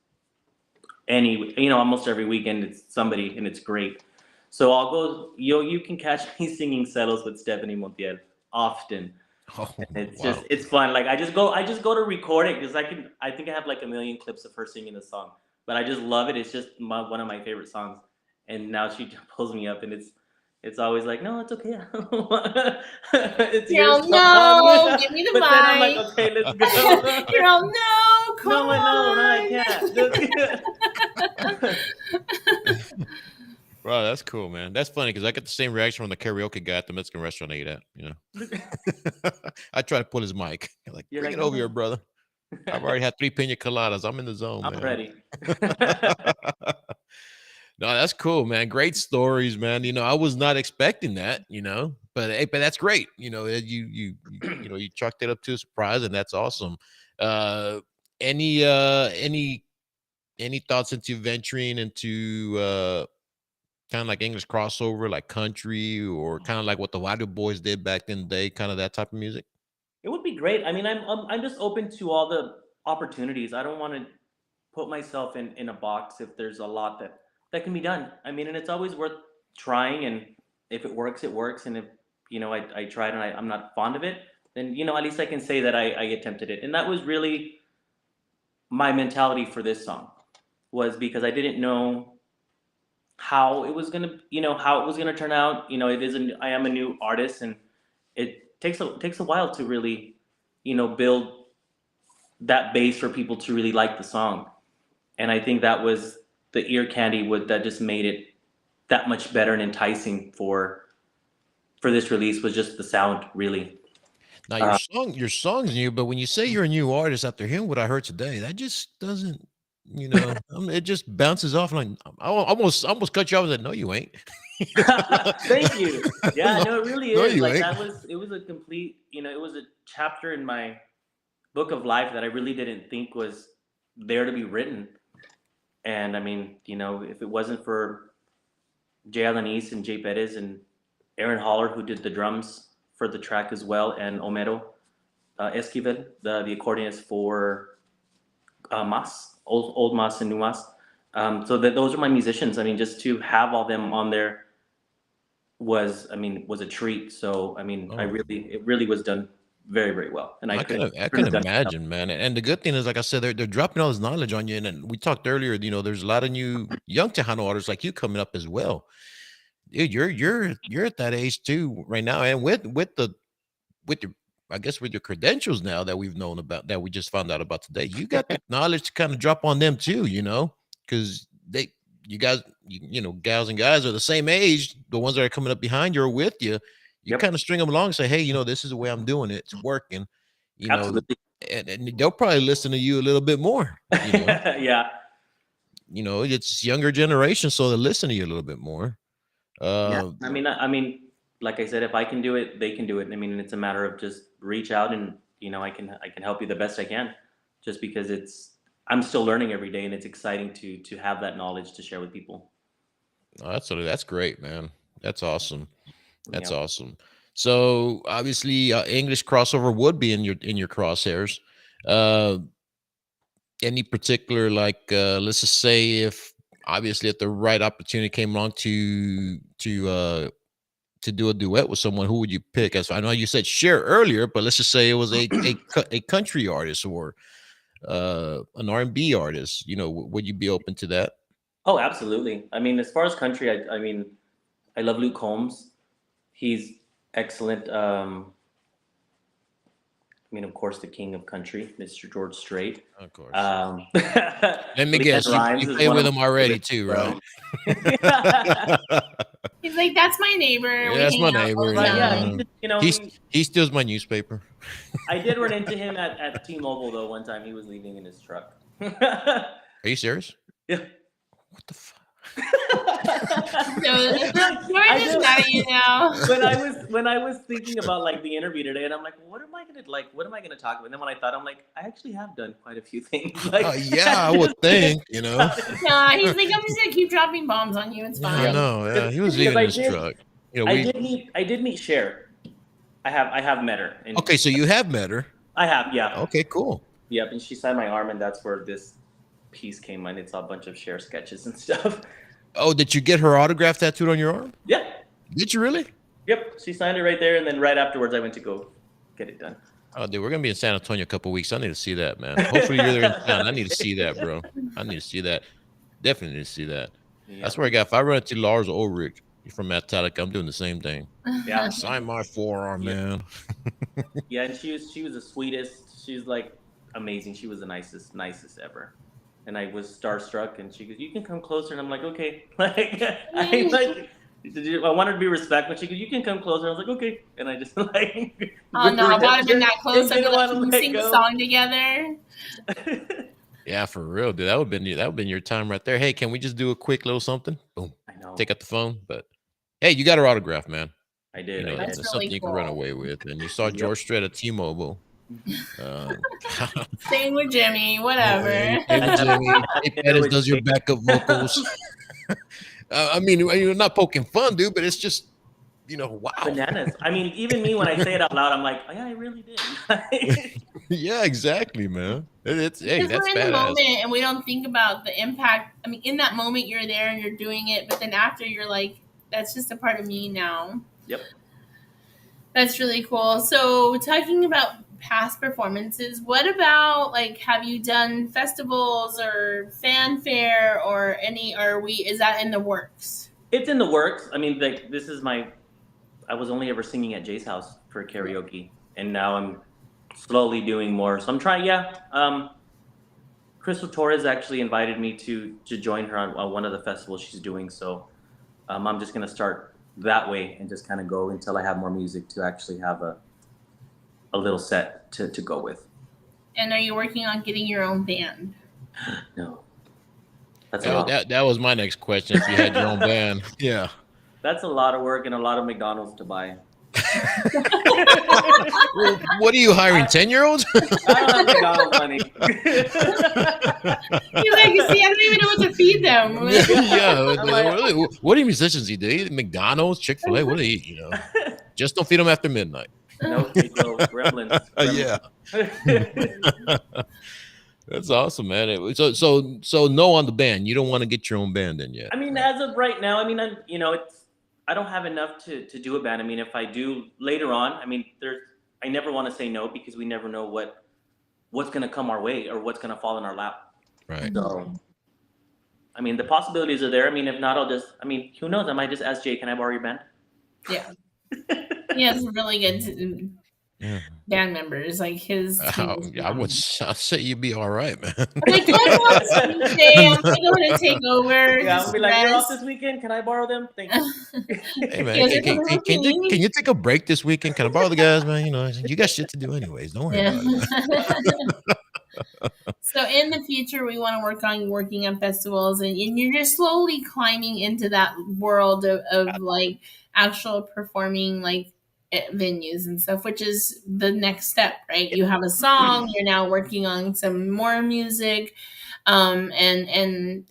Almost every weekend it's somebody, and it's great. So I'll go. You can catch me singing "Celos" with Stephanie Montiel often. It's fun. Like I just go to record it because I think I have like 1 million clips of her singing the song, but I just love it. It's just one of my favorite songs, and now she pulls me up, and it's always like, no, it's okay. It's your Hell song. no, give me the But then I'm like, mic. okay, let's go. You're all no, come No, no, I on. can't. Wow, that's cool, man. That's funny because I get the same reaction from the karaoke guy at the Mexican restaurant I ate at. I try to pull his mic. Like, You're bring like, it over no, here, brother. I've already had 3 pina coladas. I'm in the zone, I'm man. ready. No, that's cool, man. Great stories, man. I was not expecting that, but hey, but that's great. You chalked it up to a surprise, and that's awesome. Uh, any thoughts into venturing into kind of like English crossover, like country, or kind of like what the Wild Boys did back in the day, kind of that type of music? It would be great. I mean, I'm just open to all the opportunities. I don't want to put myself in a box if there's a lot that can be done. I mean, and it's always worth trying. And if it works, it works. And if I tried and I'm not fond of it, then at least I can say that I attempted it. And that was really my mentality for this song, was because I didn't know how it was gonna turn out. I am a new artist, and it takes a while to really build that base for people to really like the song. And I think that was the ear candy that just made it that much better and enticing for this release, was just the sound, really. Now your song's new, but when you say you're a new artist after hearing what I heard today, that just doesn't, it just bounces off. Like I almost cut you off and said, "No, you ain't." Thank you. Yeah, no, it really No, is. you Like ain't. it was a complete, it was a chapter in my book of life that I really didn't think was there to be written. And I mean, if it wasn't for Jay Alanis and Jay Perez and Aaron Holler, who did the drums for the track as well, and Homero Esquivel, the accordionist for Mas, old Mas and new Mas. So those are my musicians. I mean, just to have all them on there was a treat. So I mean, it really was done very, very well. And I couldn't can have done it. imagine, man. And the good thing is, like I said, they're dropping all this knowledge on you. And we talked earlier, there's a lot of new young Tejano artists like you coming up as well. Dude, you're at that age too right now, and with your, I guess, with your credentials now that we've known about, that we just found out about today, you got the knowledge to kind of drop on them too, because you guys, gals and guys are the same age. The ones that are coming up behind you or with you, Yep. kind of string them along and say, hey, this is the way I'm doing it. It's working, Absolutely. and they'll probably listen to you a little bit more. Yeah. It's younger generation, so they listen to you a little bit more. Yeah. I mean, like I said, if I can do it, they can do it. I mean, it's a matter of just reach out, and I can help you the best I can, just because I'm still learning every day, and it's exciting to have that knowledge to share with people. Oh, that's great, man. That's awesome. That's Yeah. awesome. So obviously, English crossover would be in your crosshairs. Any particular, like, let's just say, if obviously if the right opportunity came along to do a duet with someone, who would you pick? As I know you said Cher earlier, but let's just say it was a country artist or an R&B artist. Would you be open to that? Oh, absolutely. I mean, as far as country, I mean, I love Luke Combs. He's excellent. I mean, of course, the king of country, Mr. George Strait. Of course. Let me guess, you play with him already too, right? He's like, that's my neighbor. Yeah, that's my neighbor. Yeah, he steals my newspaper. I did run into him at T-Mobile though. One time he was leaving in his truck. Are you serious? Yeah. What the fuck? Jordan is mad at you now. When I was thinking about like the interview today, and I'm like, what am I gonna talk about? And then when I thought, I'm like, I actually have done quite a few things. Like, yeah, I would think, Nah, he's like, I'm just gonna keep dropping bombs on you. It's fine. Yeah, no, yeah, he was leaving his truck. I did meet Cher. I have met her. Okay, so you have met her. I have, yeah. Okay, cool. Yep, and she signed my arm, and that's where this piece came on. It's a bunch of Cher sketches and stuff. Oh, did you get her autograph tattooed on your arm? Yeah. Did you really? Yep, she signed it right there, and then right afterwards, I went to go get it done. Oh, dude, we're gonna be in San Antonio a couple of weeks. I need to see that, man. Hopefully you're there in town. I need to see that, bro. I need to see that. Definitely need to see that. Yeah. That's where I got. If I run into Lars Ulrich, You're from Metallica. I'm doing the same thing. Yeah, Sign my forearm, yeah, man. yeah. And she was the sweetest. She's like amazing. She was the nicest ever. And I was starstruck, and she goes, "You can come closer." And I'm like, "Okay." Like I like. I wanted to be respectful. She goes, "You can come closer." I was like, "Okay," and I just like Oh gripped no, her if I'd have been head that close, and I'd be didn't like, want to "Can we let sing a go. song together?" Yeah, for real, dude. That would been your time right there. Hey, can we just do a quick little something? Boom. I know. Take out the phone. But hey, you got her autograph, man. I did. You I know that. That's did. That's really something you can run cool. away with. And you saw Yep. George Strait at T-Mobile. Same with Jimmy, whatever. Hey, I hey, had Jimmy. Hey, dinner Pettis with does your Jake. backup vocals. I mean, you're not poking fun, dude, but it's just, wow. Bananas. I mean, even me when I say it out loud, I'm like, oh, yeah, I really did. Yeah, exactly, man. Hey, Because that's we're in the badass. moment and we don't think about the impact. I mean, in that moment, you're there and you're doing it, but then after, you're like, that's just a part of me now. Yep. That's really cool. So, talking about past performances, what about like have you done festivals or fanfare or any? Or is that in the works? It's in the works. I mean, like this is I was only ever singing at Jay's house for karaoke, and now I'm slowly doing more. So I'm trying. Yeah. Crystal Torres actually invited me to join her on one of the festivals she's doing. So I'm just gonna start that way and just kind of go until I have more music to actually have a little set to go with. And are you working on getting your own band? No, that's a lot. That was my next question. If you had your own band, yeah. That's a lot of work and a lot of McDonald's to buy. Well, what are you hiring? 10-year-olds? I don't have McDonald's money. He's like, see, I don't even know what to feed them. Yeah. I'm like, What do musicians eat? They eat McDonald's, Chick-fil-A. What do they eat? Just don't feed them after midnight. no, they go gremlins. Yeah. That's awesome, man. So no on the band. You don't want to get your own band in yet. I mean, as of right now, I mean, I don't have enough to do a band. I mean, if I do later on, I mean, I never want to say no because we never know what's going to come our way or what's going to fall in our lap. Right. So, I mean, the possibilities are there. I mean, if not, I mean, who knows? I might just ask Jay, can I borrow your band? Yeah. He has really good band members. Like his team. I'd say you'd be all right, man. I'm like, come on, Tuesday. I'm gonna go ahead and take over. Yeah, I'm Just gonna be like, you're off rest. this weekend. Can I borrow them? Thank you. Hey, man, Yes, can you take a break this weekend? Can I borrow the guys, man? You got shit to do anyways. Don't worry about it. So in the future, we want to work on working on festivals, and you're just slowly climbing into that world of like actual performing like at venues and stuff, which is the next step, right? You have a song, you're now working on some more music, and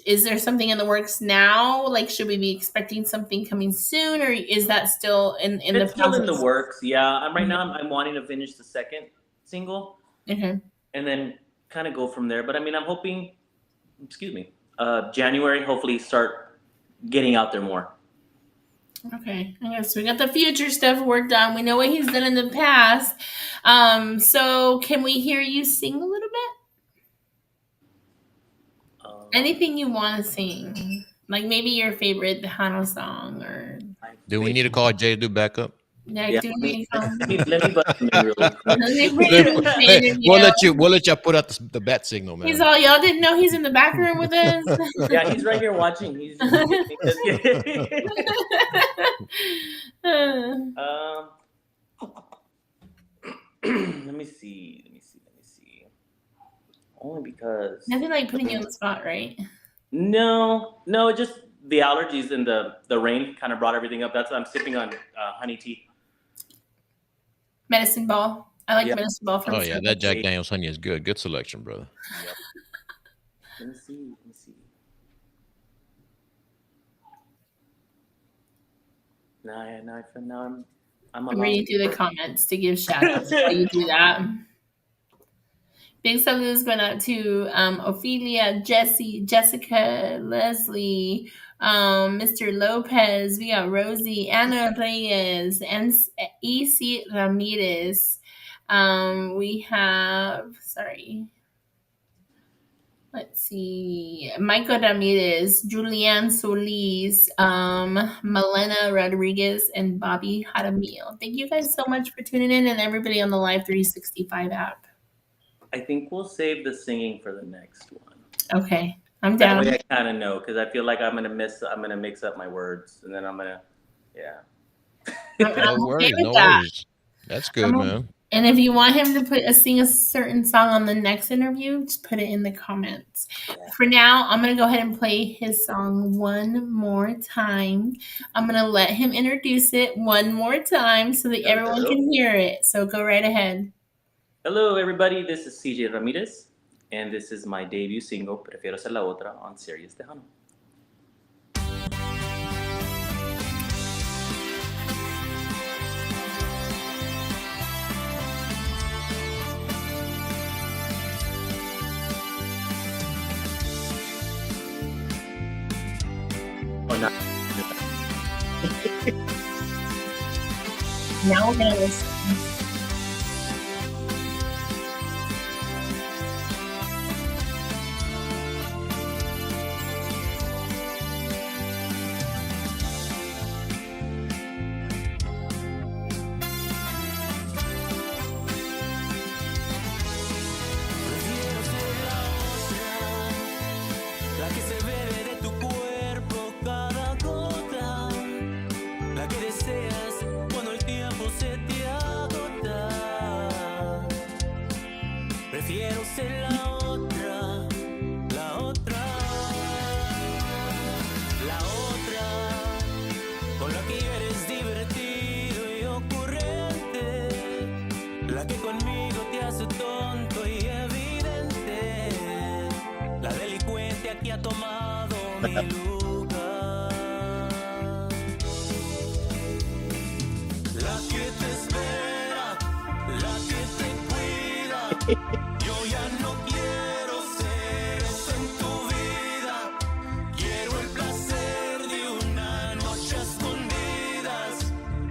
is there something in the works now? Like, should we be expecting something coming soon, or is that still in It's the still in the process? works. Yeah, right now I'm wanting to finish the second single Okay. and then kind of go from there. But I mean, I'm hoping, excuse me, January, hopefully start getting out there more. Okay, I guess we got the future stuff worked on. We know what he's done in the past. So can we hear you sing a little bit? Anything you want to sing, like maybe your favorite Tejano song, or Do we need to call Jay to do backup? Yeah, do let we? me bust him in real quick. Let me bring him in the interview. We'll let you put out the bat signal, man. He's all, y'all didn't know he's in the back room with us. Yeah, he's right here watching. He's just let me see. Only because Nothing like putting you on the spot, right? no, just the allergies and the rain kind of brought everything up. That's why I'm sipping on honey tea. Medicine ball. I like Yeah. medicine ball from. Oh yeah, that Jack Daniels honey is good. Good selection, brother. Yep. Let me see. Now I'm reading through the comments to give shout outs while you do that. Big saludos going out to Ophelia, Jesse, Jessica, Leslie, Mr. Lopez. We got Rosie, Anna Reyes, and E.C. Ramirez. We have, Let's see. Michael Ramirez, Julianne Solis, Malena Rodriguez, and Bobby Jaramillo. Thank you guys so much for tuning in and everybody on the Live 365 app. I think we'll save the singing for the next one. Okay. I'm That down. way I kind of know, because I feel like I'm gonna mix up my words, and then yeah. I'm No okay worries, with no that. worries. That's good, man. And if you want him to sing a certain song on the next interview, just put it in the comments. Yeah. For now, I'm going to go ahead and play his song one more time. I'm going to let him introduce it one more time so that everyone can hear it. So go right ahead. Hello, everybody. This is CJ Ramirez, and this is my debut single, Prefiero Ser la Otra, on Sirius Tejano. Oh, no. Now we're going to listen. Prefiero ser la otra, la que se bebe de tu cuerpo cada gota, la que deseas cuando el tiempo se te agota. Prefiero ser la otra, la otra, con la que eres divertido y ocurrente, la que conmigo te hace tonto y evidente, la delincuente aquí ha tomado mi lugar, la que te espera, la que te cuida. Yo ya no quiero ser eso en tu vida, quiero el placer de una noche a escondidas.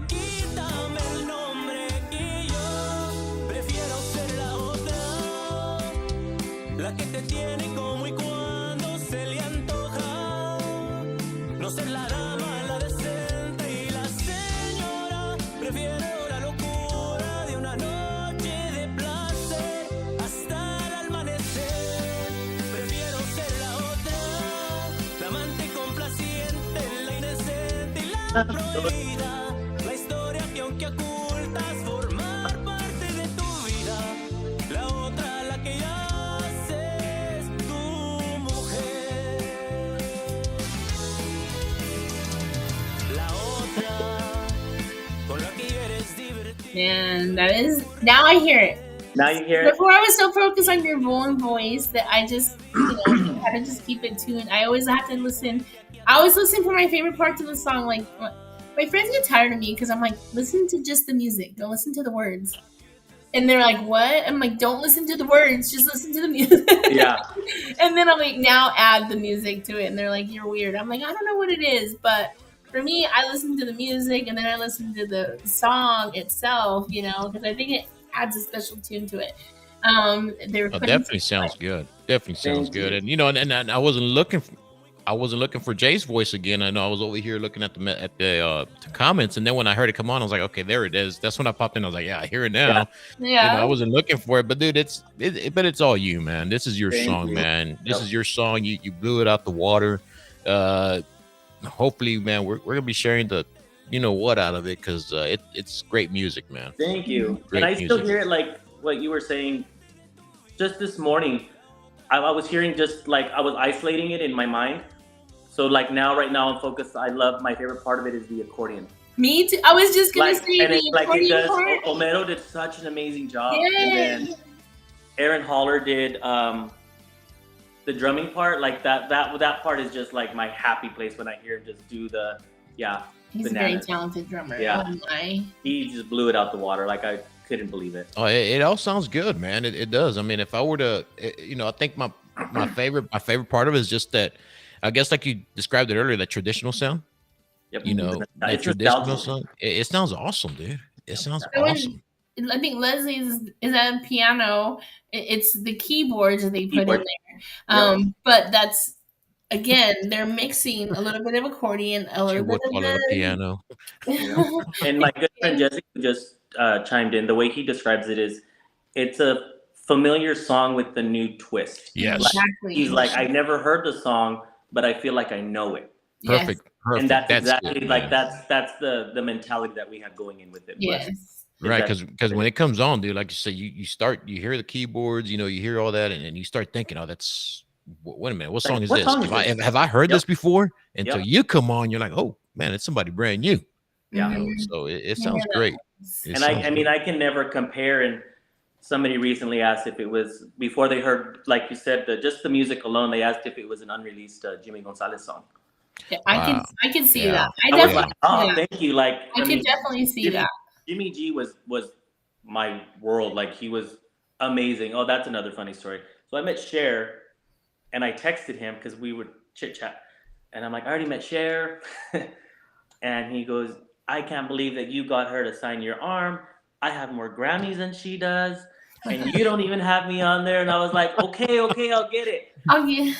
Quítame el nombre y yo prefiero ser la otra, la que te tiene como y cuando se le antoja. No ser la dama, la decente y la señora. Prefiero la locura de una noche de placer hasta el amanecer. Prefiero ser la otra, la amante complaciente, la indecente y la prohibida. La historia que aunque ocultas formar parte de tu vida. La otra, la que ya haces tu mujer. La otra, con la que eres divertida. And that is, now I hear it. Now you hear it? Before I was so focused on your own voice that I just, had to just keep it tuned. I always have to listen. I always listen for my favorite parts of the song. Like, my friends get tired of me because I'm like, listen to just the music. Don't listen to the words. And they're like, what? I'm like, don't listen to the words. Just listen to the music. Yeah. And then I'm like, now add the music to it. And they're like, you're weird. I'm like, I don't know what it is. But for me, I listen to the music and then I listen to the song itself, because I think it adds a special tune to it. Definitely sounds good. Definitely sounds Thank good. you. And I wasn't looking. I wasn't looking for Jay's voice again. I know I was over here looking at the comments, and then when I heard it come on, I was like, okay, there it is. That's when I popped in. I was like, yeah, I hear it now. Yeah. I wasn't looking for it, but dude, but it's all you, man. This is your Thank song, you. man. This Yep. is your song. You blew it out the water. Hopefully, man, we're gonna be sharing the what out of it because it's great music, man. Thank you. Great And I still music. hear it like what you were saying just this morning. I was hearing just like I was isolating it in my mind. So like right now I'm focused. I love my favorite part of it is the accordion. Me too. I was just gonna say And the it's like it accordion does. part. Homero did such an amazing job. Yes. And then Aaron Holler did the drumming part. Like that part is just like my happy place when I hear him just do the He's a bananas. very talented drummer. Yeah. Oh my. He just blew it out the water. Like I couldn't believe it. Oh, it all sounds good, man. It does. I mean, if I were to, I think my favorite part of it is just that, I guess like you described it earlier, that traditional sound. Yep. That It's traditional nostalgic. sound. It sounds awesome, dude. It sounds I would- awesome. I think Leslie's is a piano. It's the keyboards that they put in Keyboard. there. Yep. But that's again, they're mixing a little bit of accordion, a She little bit would call it a piano. Yeah. And my good friend Jesse just chimed in. The way he describes it is, it's a familiar song with the new twist. Yes. Like, Exactly. he's like, I never heard the song, but I feel like I know it. Yes. Perfect. And that's exactly it, like man. that's the mentality that we have going in with it. Yes. Right, Is because when it comes on, dude, like you say, you hear the keyboards, you hear all that, and you start thinking, oh, that's wait a minute, what song is what this? song is this? Have I heard Yep. this before? Until Yep. you come on, you're like, oh man, it's somebody brand new. Yeah. So it sounds great. And I mean, I can never compare. And somebody recently asked if it was before they heard, like you said, just the music alone. They asked if it was an unreleased Jimmy Gonzalez song. Yeah, I can see Yeah. that. I I was definitely like, oh, thank you. Like, I mean, could definitely see Jimmy, that. Jimmy G was my world. Like, he was amazing. Oh, that's another funny story. So I met Cher, and I texted him because we would chit chat, and I'm like, I already met Cher, and he goes, I can't believe that you got her to sign your arm. I have more Grammys than she does, and you don't even have me on there. And I was like, okay, I'll get it. Oh yeah.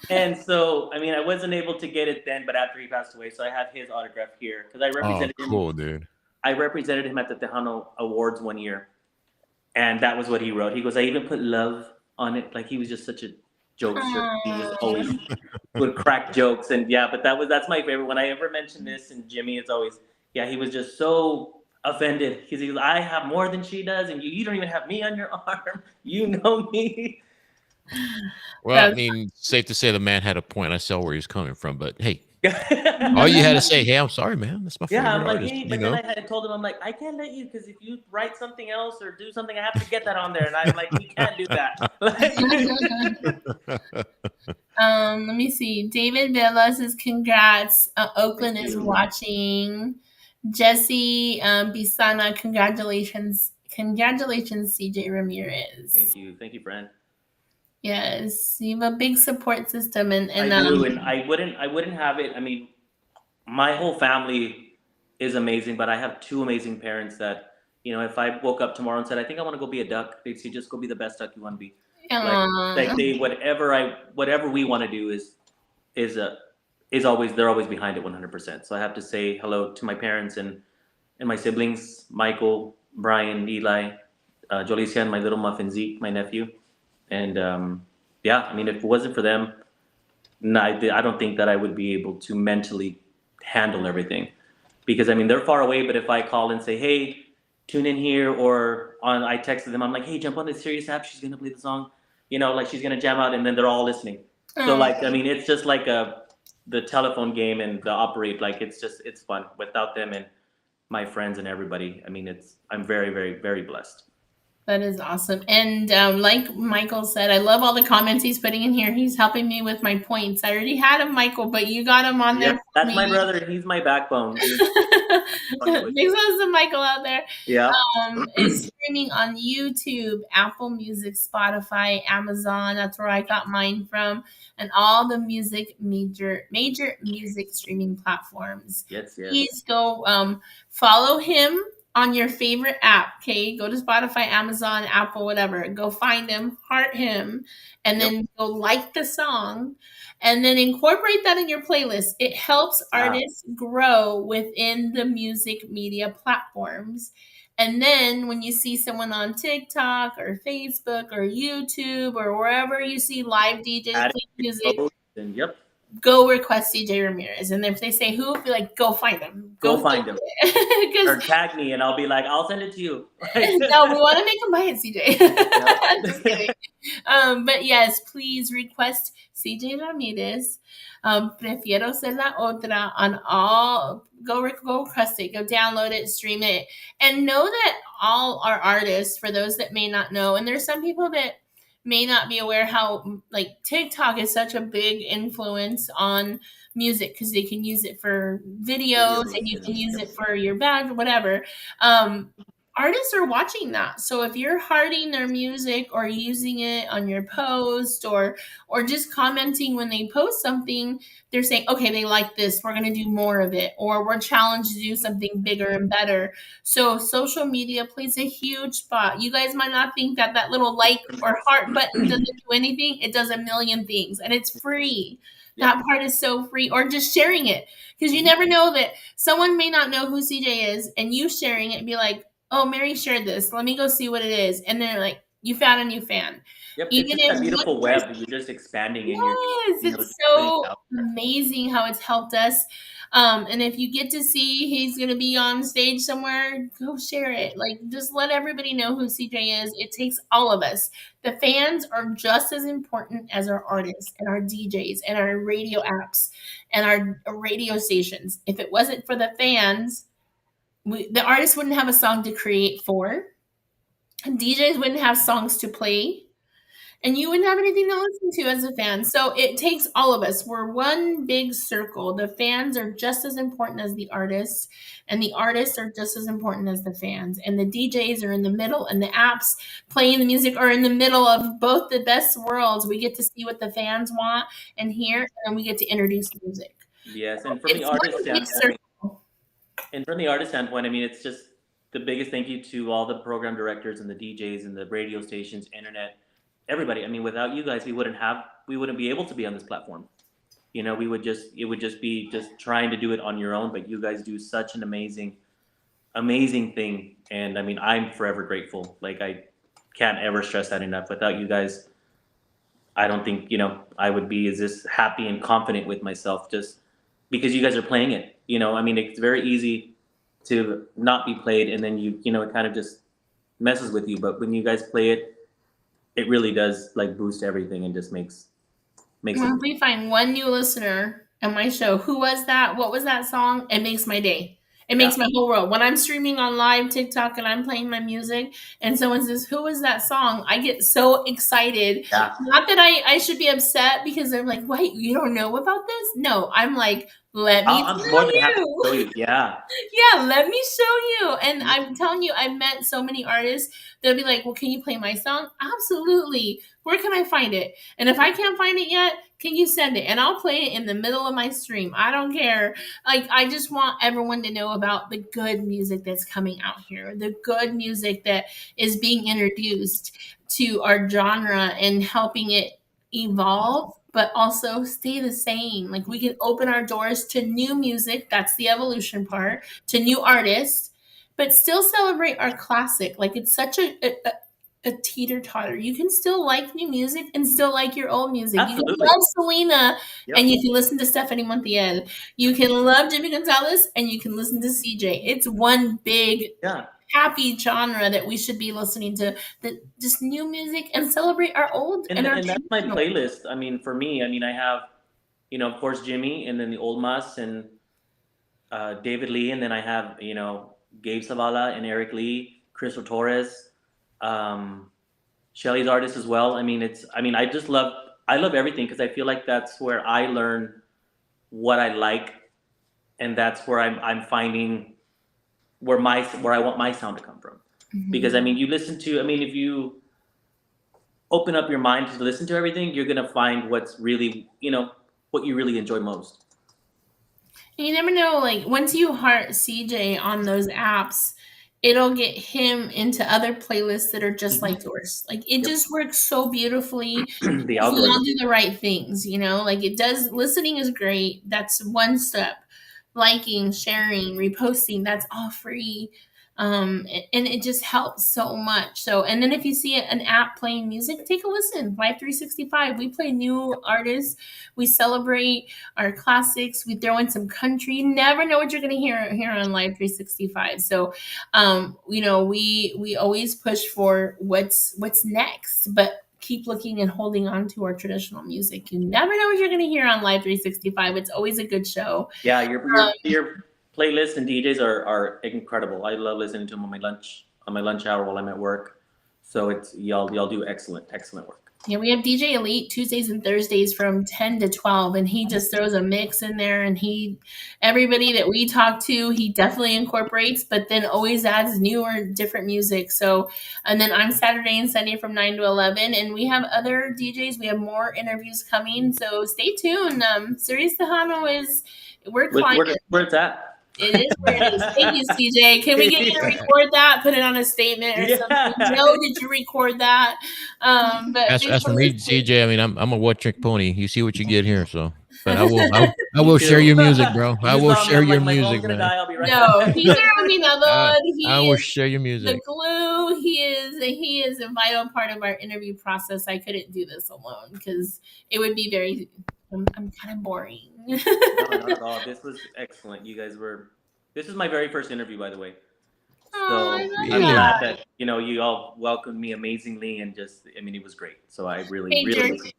And so, I mean, I wasn't able to get it then, but after he passed away, so I have his autograph here because I represented him. Cool, dude. I represented him at the Tejano Awards one year, and that was what he wrote. He goes, I even put love on it. Like, he was just such a jokester. He was always would crack jokes, and yeah. But that's my favorite. When I ever mention this, and Jimmy, it's always he was just so offended because he's I have more than she does, and you don't even have me on your arm. You know me. Well, I mean, safe to say the man had a point. I saw where he's coming from, but hey, all you had to say, hey, I'm sorry, man. That's my favorite I'm like, artist. hey, but then I had told him, I'm like, I can't let you because if you write something else or do something, I have to get that on there, and I'm like, we can't do that. Let me see. David Villa says, congrats. Oakland is watching. Jesse Bisana, congratulations. Congratulations, CJ Ramirez. Thank you, friend. Yes, you have a big support system, and I do, and I wouldn't have it. I mean, my whole family is amazing, but I have two amazing parents that, if I woke up tomorrow and said, I think I want to go be a duck, they'd say, just go be the best duck you want to be. Like they whatever we want to do is always, they're always behind it 100%. So I have to say hello to my parents and my siblings, Michael, Brian, Eli, Jolicia, and my little muffin Zeke, my nephew. And I mean, if it wasn't for them, I don't think that I would be able to mentally handle everything, because I mean, they're far away. But if I call and say, hey, tune in here, or I texted them, I'm like, hey, jump on this Sirius app, she's gonna play the song, like she's gonna jam out, and then they're all listening. So like, I mean, it's just like the telephone game and the operate, like it's fun without them and my friends and everybody. I mean, I'm very, very, very blessed. That is awesome. And like Michael said, I love all the comments he's putting in here. He's helping me with my points. I already had him, Michael, but you got him on there. That's my brother. He's my backbone. Big sense to Michael out there. Yeah. It's streaming on YouTube, Apple Music, Spotify, Amazon. That's where I got mine from. And all the major music streaming platforms. Yes. Please go follow him on your favorite app. Okay, go to Spotify, Amazon, Apple, whatever. Go find him, heart him, and then go like the song, and then incorporate that in your playlist. It helps artists grow within the music media platforms. And then when you see someone on TikTok or Facebook or YouTube or wherever you see live DJs play music, go request CJ Ramirez. And if they say who, be like, go find them. Go find them. Or tag me and I'll be like, I'll send it to you. No, we want to make them buy it, CJ. Just kidding. But yes, please request CJ Ramirez. Prefiero ser la otra on all. Go request it. Go download it, stream it. And know that all our artists, for those that may not know, and there's some people that may not be aware how like TikTok is such a big influence on music because they can use it for videos and you can use it for your bag, whatever. artists are watching that. So if you're hearting their music or using it on your post or just commenting when they post something, they're saying, okay, they like this, we're going to do more of it, or we're challenged to do something bigger and better. So social media plays a huge spot. You guys might not think that that little like or heart button doesn't do anything. It does a million things, and it's free. Yeah. That part is so free. Or just sharing it, because you never know that someone may not know who CJ is, and you sharing it and be like, oh, Mary shared this. Let me go see what it is. And then like, you found a new fan. Yep, it's Even just that if one beautiful person, web. You're just expanding and you're, yes, you know, it's putting it so out there. amazing how it's helped us. And if you get to see he's going to be on stage somewhere, go share it. Like, just let everybody know who CJ is. It takes all of us. The fans are just as important as our artists and our DJs and our radio apps and our radio stations. If it wasn't for the fans, the artists wouldn't have a song to create for. DJs wouldn't have songs to play, and you wouldn't have anything to listen to as a fan. So it takes all of us. We're one big circle. The fans are just as important as the artists, and the artists are just as important as the fans. And the DJs are in the middle, and the apps playing the music are in the middle of both the best worlds. We get to see what the fans want and hear, and then we get to introduce music. Yes, and from the It's one artist big standpoint, circle. I mean, it's just the biggest thank you to all the program directors and the DJs and the radio stations, internet, everybody. I mean, without you guys, we wouldn't be able to be on this platform. You know, it would just be just trying to do it on your own, but you guys do such an amazing thing. And I mean, I'm forever grateful. Like, I can't ever stress that enough. Without you guys, I don't think, you know, I would be as this happy and confident with myself just because you guys are playing it. You know, I mean, it's very easy to not be played and then you know, it kind of just messes with you. But when you guys play it, it really does like boost everything and just makes Well, it. if we find one new listener on my show, who was that? What was that song? It makes my day. It Yeah. makes my whole world. When I'm streaming on live TikTok and I'm playing my music and someone says, who was that song? I get so excited. Yeah. Not that I should be upset because they're like, wait, you don't know about this? No, I'm like, let me I'm tell more than happy to you. show you. Yeah. Yeah, let me show you. And I'm telling you, I've met so many artists. They'll be like, well, can you play my song? Absolutely. Where can I find it? And if I can't find it yet, can you send it? And I'll play it in the middle of my stream. I don't care. Like, I just want everyone to know about the good music that's coming out here, the good music that is being introduced to our genre and helping it evolve, but also stay the same. Like, we can open our doors to new music. That's the evolution part, to new artists, but still celebrate our classic. Like, it's such a teeter totter. You can still like new music and still like your old music. You can Absolutely. love Selena Yep. and you can listen to Stephanie Montiel. You can love Jimmy Gonzalez and you can listen to CJ. It's one big Yeah. happy genre that we should be listening to. Just new music and celebrate our old and our And that's my traditional. playlist. I mean, for me, I mean, I have, you know, of course, Jimmy, and then the Old Mas and David Lee, and then I have, you know, Gabe Zavala and Eric Lee, Crystal Torres, um, Shelly's artist as well. I mean, I love everything because I feel like that's where I learn what I like, and that's where I'm finding where I want my sound to come from. Because I mean, if you open up your mind to listen to everything, you're gonna find what's really, you know, what you really enjoy most. And you never know, like, once you heart CJ on those apps, it'll get him into other playlists that are just like yours. Like, it Yep. just works so beautifully The if we algorithm. all do the right things, you know? Like, it does. Listening is great. That's one step. Liking, sharing, reposting, that's all free. And it just helps so much. So, and then if you see an app playing music, take a listen. Live 365, we play new artists. We celebrate our classics. We throw in some country. You never know what you're going to hear here on Live 365. So, you know, we always push for what's next, but keep looking and holding on to our traditional music. You never know what you're going to hear on Live 365. It's always a good show. Yeah, your playlists and DJs are incredible. I love listening to them on my lunch hour while I'm at work. So it's y'all do excellent work. Yeah, we have DJ Elite Tuesdays and Thursdays from 10 to 12, and he just throws a mix in there. And everybody that we talk to, he definitely incorporates, but then always adds newer, different music. So, and then I'm Saturday and Sunday from 9 to 11, and we have other DJs. We have more interviews coming, so stay tuned. Sirius Tejano we're climbing. Where it's at? It is where it is. Thank you, CJ. Can we get you to record that? Put it on a statement or something. Joe, did you record that? But as for me, CJ, I mean, I'm a one trick pony. You see what you get here, so. But I will share your music, bro. I will share your music, man. No, he's there with me, my lord. I will share your music. The glue. He is a vital part of our interview process. I couldn't do this alone because it would be very. I'm kind of boring. No, not at all. This was excellent. You guys were. This is my very first interview, by the way. So I'm glad that you all welcomed me amazingly, and it was great. So I really.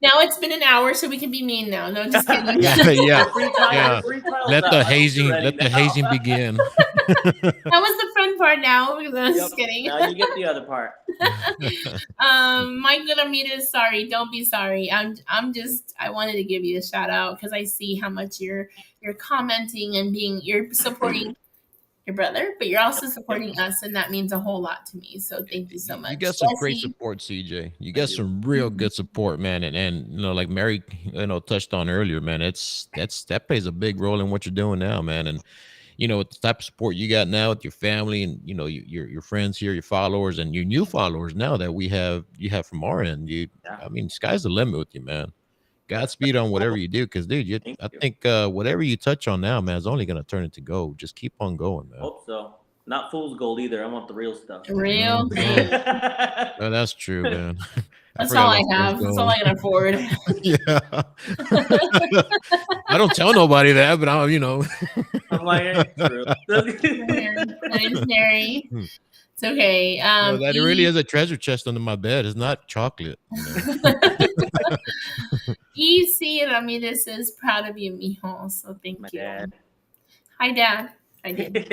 Now it's been an hour, so we can be mean now. No, just kidding. yeah. Let the hazing begin. That was the fun part. Now, just kidding. Now you get the other part. My good Ramirez, sorry. Don't be sorry. I wanted to give you a shout out because I see how much you're commenting and you're supporting your brother, but you're also supporting us, and that means a whole lot to me. So thank you so much. You got some great support, CJ. You got some real good support, man. And like Mary, touched on earlier, man. That plays a big role in what you're doing now, man. And with the type of support you got now with your family and your friends here, your followers, and your new followers now that you have from our end. I mean, sky's the limit with you, man. Godspeed on whatever you do, because dude, I think whatever you touch on now, man, is only gonna turn it to gold. Just keep on going, man. Hope so. Not fool's gold either. I want the real stuff. Real gold. Oh, that's true, man. That's all I have. That's all I can afford. Yeah. I don't tell nobody that, but I'm like, it's true. My name's Mary. It's okay. That really is a treasure chest under my bed. It's not chocolate. EC Ramirez is proud of you, mijo. So thank you. Dad. Hi, Dad. I did.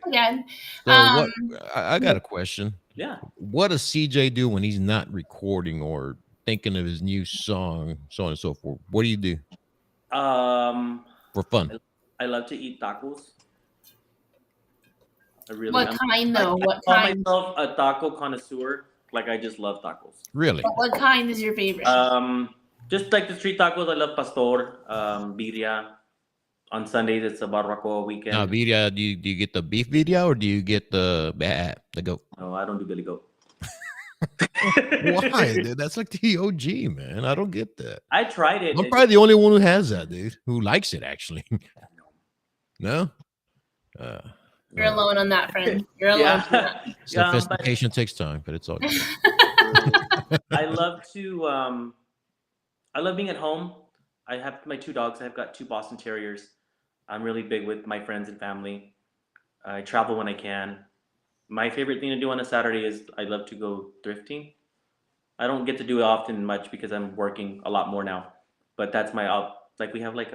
Hi, Dad. So I got a question. Yeah. What does CJ do when he's not recording or thinking of his new song, so on and so forth? What do you do? For fun. I love to eat tacos. What kind though? What kind? I call myself a taco connoisseur. Like I just love tacos. Really? What kind is your favorite? Just like the street tacos. I love pastor, birria. On Sundays it's a barbacoa weekend. Now, birria, do you get the beef birria or do you get the goat? No, I don't do Billy Goat. Why, dude? That's like the OG, man. I don't get that. I tried it. I'm probably the only one who has that, dude. Who likes it actually? No. You're alone on that, friend. You're alone. Yeah. Sophistication takes time, but it's all good. I love being at home. I have my two dogs. I've got two Boston Terriers. I'm really big with my friends and family. I travel when I can. My favorite thing to do on a Saturday is I love to go thrifting. I don't get to do it often much because I'm working a lot more now. But that's we have like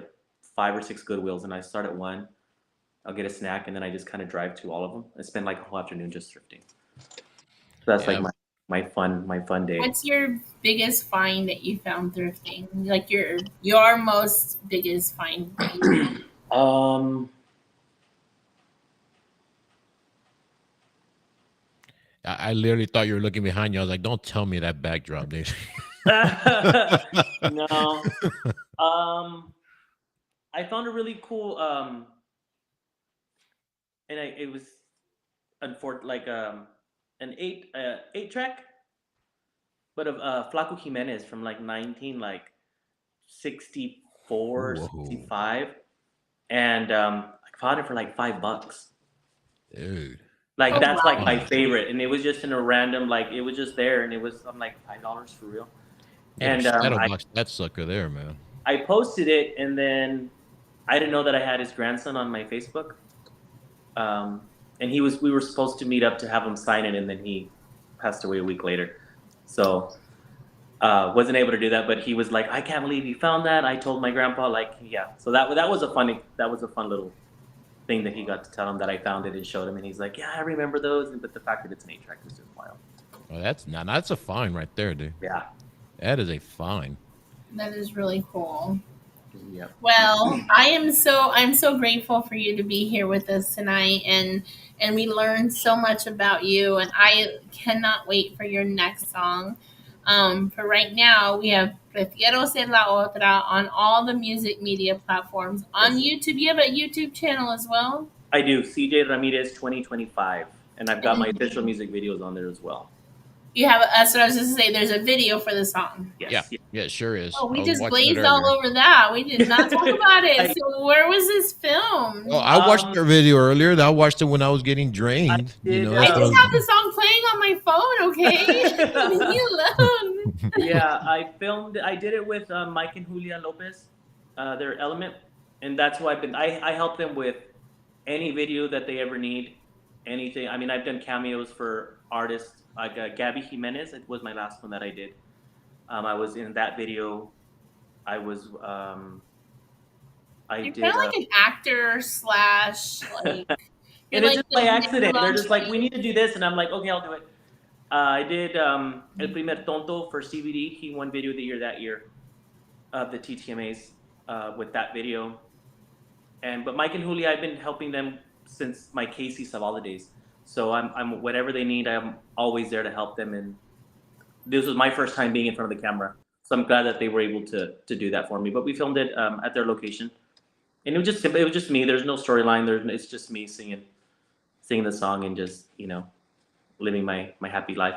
5 or 6 Goodwills, and I start at 1. I'll get a snack, and then I just kind of drive to all of them. I spend like a whole afternoon just thrifting. So that's like my fun day. What's your biggest find that you found thrifting? Like your most biggest find? I literally thought you were looking behind you. I was like, don't tell me that backdrop, dude. No. I found a really cool and it was like an 8-track, but of Flaco Jimenez from like 1964, 65, and I found it for like $5. Dude. Like that's like my favorite, and it was just in a random it was just there, and I'm like $5 for real. Yeah, and that sucker there, man. I posted it, and then I didn't know that I had his grandson on my Facebook. And we were supposed to meet up to have him sign it, and then he passed away a week later. So wasn't able to do that, but he was like, I can't believe you found that. I told my grandpa, so that was a fun little thing that he got to tell him that I found it and showed him, and he's like, yeah, I remember those. But the fact that it's an 8-track was just wild. Oh, that's a fine right there, dude. Yeah. That is a fine. That is really cool. Yep. Well, I'm so grateful for you to be here with us tonight, and we learned so much about you, and I cannot wait for your next song. For right now, we have Prefiero Ser La Otra on all the music media platforms. On Yes. YouTube, you have a YouTube channel as well. I do. CJ Ramirez 2025. And I've got my And official music videos on there as well. you have, that's what I was just to say, there's a video for the song. Yes. Yeah, Yes. yeah, it sure is. Oh, we I was just watching it glazed all earlier. over that. We did not talk about it. I- So where was this filmed? Well, I watched Um, their video earlier. I watched it when I was getting I drained. did. I That's what I just was. have the song playing on my phone, okay? Leave me alone. Yeah, I did it with Mike and Julia Lopez, their Element. And that's who I help them with any video that they ever need, anything. I mean, I've done cameos for artists like Gabby Jimenez. It was my last one that I did. I was in that video. I was, I You're kind did, of like an actor slash like you're and it's like just by the accident. They're just like, we Nickelodeon. need to do this. And I'm like, okay, I'll do it. I did El Primer Tonto for CBD. He won Video of the Year that year of the TTMAs with that video. But Mike and Julia, I've been helping them since my Casey Savala days. So I'm whatever they need, I'm always there to help them. And this was my first time being in front of the camera, so I'm glad that they were able to do that for me. But we filmed it at their location, and it was just me. There's no storyline. It's just me singing the song and just living my happy life.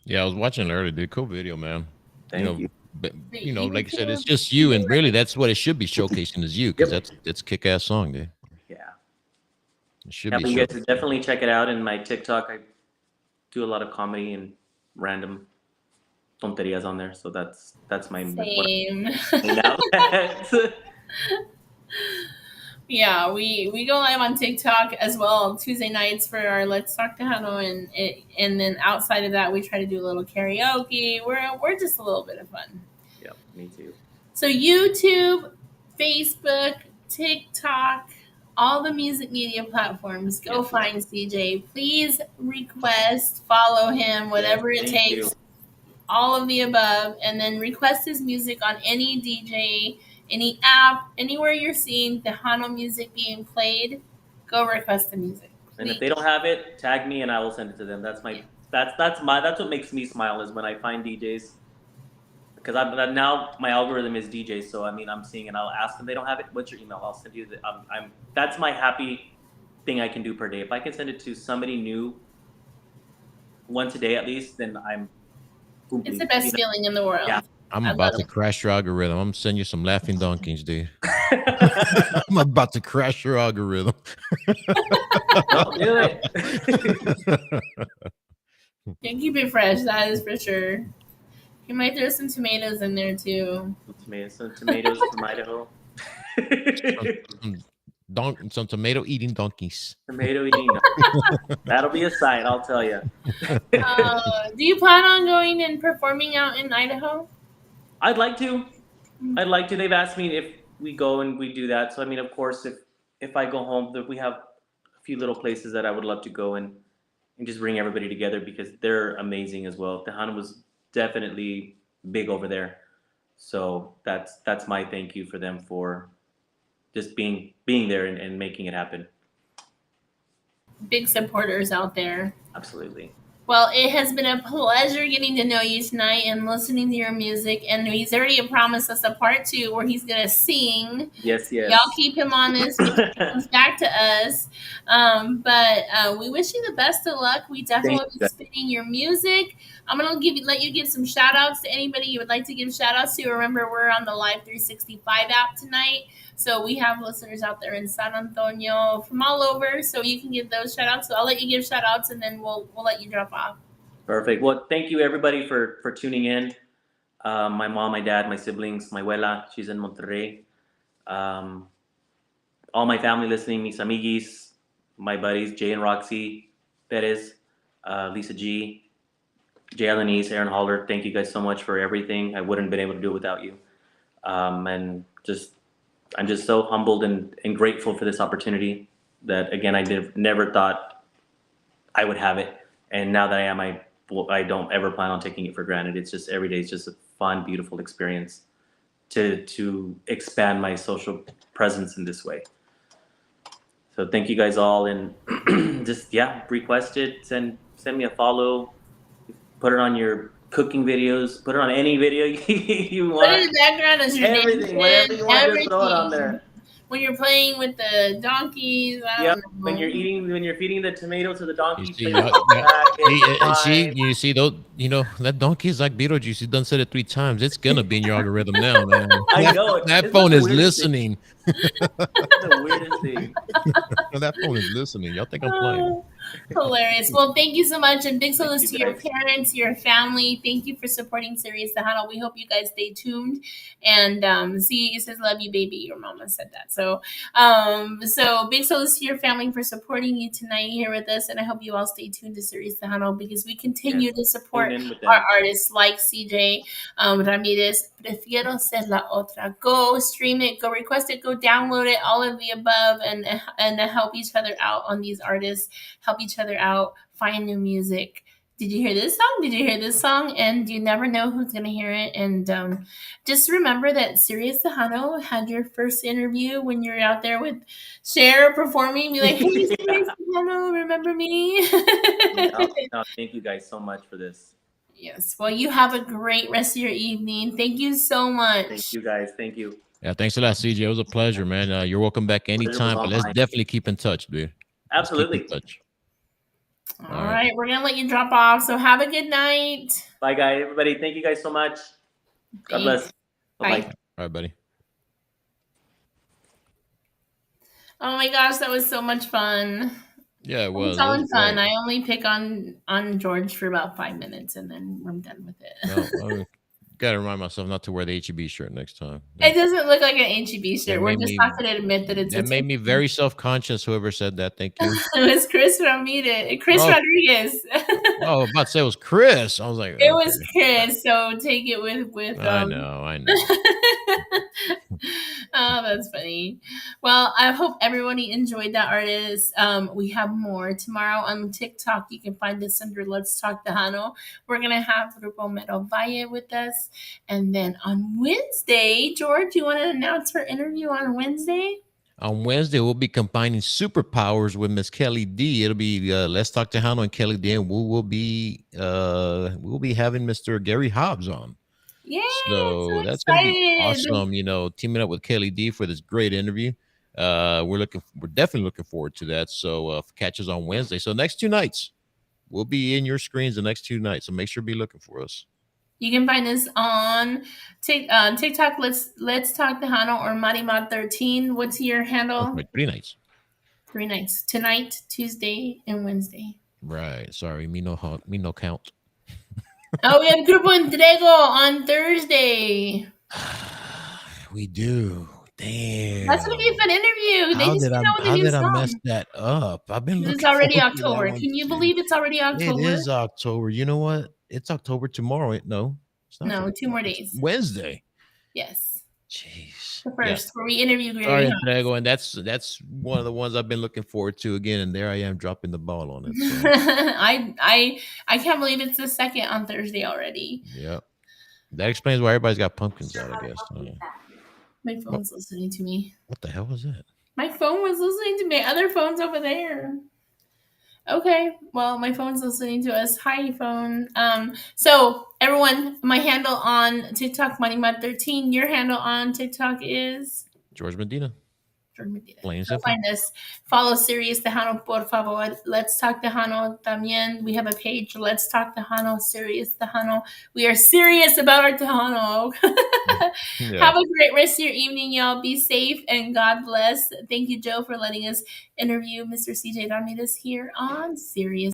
Yeah, I was watching it earlier, dude. Cool video, man. Thank you. But The like I said, it's YouTube. just you, and really, that's what it should be showcasing is you, because Yep. that's kick-ass song, dude. Yeah. It should Yeah, be but you guys should showcasing. definitely check it out. In my TikTok, I do a lot of comedy and random tonterias on there. So that's my what Same. I'm now. Yeah, we go live on TikTok as well Tuesday nights for our Let's Talk Tejano, and then outside of that we try to do a little karaoke. We're just a little bit of fun. Yep, me too. So YouTube, Facebook, TikTok, all the music media platforms. Go Yes. find CJ. Please request, follow him, whatever it Thank you. takes. All of the above, and then request his music on any DJ, any app, anywhere you're seeing Tejano music being played. Go request the music. And if they don't have it, tag me and I will send it to them. That's what makes me smile is when I find DJs, because now my algorithm is DJs. So I mean, I'm seeing and I'll ask them, they don't have it. What's your email? I'll send you the. That's my happy thing I can do per day. If I can send it to somebody new once a day at least, then I'm. It's the best feeling in the world. Yeah. I'm I about love to it. crash your algorithm. I'm gonna send you some laughing donkeys, dude. I'm about to crash your algorithm. Don't do it. Can keep it fresh, that is for sure. You might throw some tomatoes in there too. Some tomatoes from Idaho. Some tomato eating donkeys. Tomato eating. That'll be a sight, I'll tell you. Do you plan on going and performing out in Idaho? I'd like to. They've asked me if we go and we do that. So I mean, of course, if I go home, we have a few little places that I would love to go and just bring everybody together because they're amazing as well. Tejano was definitely big over there, so that's my thank you for them for just being there and making it happen. Big supporters out there. Absolutely. Well, it has been a pleasure getting to know you tonight and listening to your music. And he's already promised us a part 2 where he's going to sing. Yes. Y'all keep him on this when he comes back to us. But we wish you the best of luck. We definitely will be spinning your music. I'm going to let you give some shout outs to anybody you would like to give shout outs to. Remember, we're on the Live 365 app tonight. So we have listeners out there in San Antonio from all over. So you can give those shout outs. So I'll let you give shout outs and then we'll let you drop off. Perfect. Well, thank you everybody for tuning in. My mom, my dad, my siblings, my abuela, she's in Monterrey. All my family listening, mis amiguis, my buddies, Jay and Roxy Perez, Lisa G, Jay Alanis, Aaron Holler. Thank you guys so much for everything. I wouldn't have been able to do it without you. And I'm just so humbled and grateful for this opportunity that, again, I never thought I would have it. And now that I am, I don't ever plan on taking it for granted. It's just every day is just a fun, beautiful experience to expand my social presence in this way. So thank you guys all, and just request it, send me a follow, put it on your cooking videos, put it on any video you Put it in want, the background as you're everything, whatever dancing, you want, just throw it on everything. there. When you're playing with the donkeys, I Yep. don't When know. you're feeding the tomato to the You donkey, see, play the song back, it's and see, fine. you see, those, that donkey is like Beetlejuice. He done said it 3 times. It's gonna be in your algorithm now, man. I know That it's phone the is weirdest thing. listening. It's the weirdest thing. That phone is listening. Y'all think I'm playing? Hilarious. Well, thank you so much, and big Thank salutes you to your guys. parents, your family. Thank you for supporting Serious Tejano. We hope you guys stay tuned. And see, it says love you, baby. Your mama said that. So big salutes to your family for supporting you tonight here with us, and I hope you all stay tuned to Serious Tejano because we continue Yes. to support Tune in with our them. artists like CJ Ramirez. Prefiero ser la otra. Go stream it, go request it, go download it, all of the above, and help each other out on these artists. Help each other out, find new music. Did you hear this song? Did you hear this song? And you never know who's going to hear it. And just remember that Sirius Tejano had your first interview when you're out there with Cher performing. Be like, hey, Sirius Tejano, remember me? No, thank you guys so much for this. Yes. Well, you have a great rest of your evening. Thank you so much. Thank you guys. Thank you. Yeah, thanks a lot, CJ. It was a pleasure, man. You're welcome back anytime. all But let's mine. definitely keep in touch, dude. Let's keep Absolutely. in touch. All right. We're going to let you drop off. So have a good night. Bye, guys. Everybody, thank you guys so much. God bless. Bye. Bye-bye. All right, buddy. Oh my gosh, that was so much fun. Yeah, it was. It's all It was fun. great. I only pick on George for about 5 minutes, and then I'm done with it. No, gotta remind myself not to wear the HEB shirt next time. It doesn't look like an HEB shirt. That We're made just me- not going to admit that it's That a made me very self-conscious. Whoever said that, thank you. It was Chris Ramirez. Chris Oh. Rodriguez. Oh, I was about to say it was Chris. I was like, It was Chris, so take it with I know. Oh, that's funny. Well, I hope everybody enjoyed that, artist. We have more tomorrow on TikTok. You can find us under Let's Talk Tejano. We're gonna have Grupo Mero Valle with us, and then on Wednesday, George, you want to announce her interview on Wednesday? On Wednesday, we'll be combining superpowers with Miss Kelly D. It'll be Let's Talk Tejano and Kelly D, and we'll be having Mr. Gary Hobbs on. Yeah, So that's gonna be awesome. Teaming up with Kelly D for this great interview. We're definitely looking forward to that. So catch us on Wednesday. So next 2 nights, we'll be in your screens the next 2 nights. So make sure to be looking for us. You can find us on TikTok. Let's Talk Tejano or Marimar13. What's your handle? Wait, 3 nights. 3 nights. Tonight, Tuesday, and Wednesday. Right. Sorry, me no count. Oh, we have Grupo Entrego on Thursday. We do. Damn. That's gonna be a fun interview. How did I mess that up? I've been looking. It's already forward to that October. one, Can you too. believe it's already October? It is October. You know what? It's October tomorrow. No, it's not. No, 2 more days. Wednesday. Yes. Jeez. The first, where we interview Gary Sorry, Hobbs. Entrego, and that's one of the ones I've been looking forward to again. And there I am dropping the ball on it. So. I can't believe it's the second on Thursday already. Yeah, that explains why everybody's got pumpkins out. I guess. My phone's listening to me. What the hell was that? My phone was listening to me. Other phone's over there. Okay, well, my phone's listening to us. Hi, phone. So everyone, my handle on TikTok, MoneyMud13. Your handle on TikTok is George Medina. Plain and So simple. find us. Follow Serious Tejano, por favor. Let's Talk Tejano también. We have a page. Let's Talk Tejano, Serious Tejano. We are serious about our Tejano. Yeah. Have a great rest of your evening, y'all. Be safe and God bless. Thank you, Joe, for letting us interview Mr. CJ Ramirez here on Serious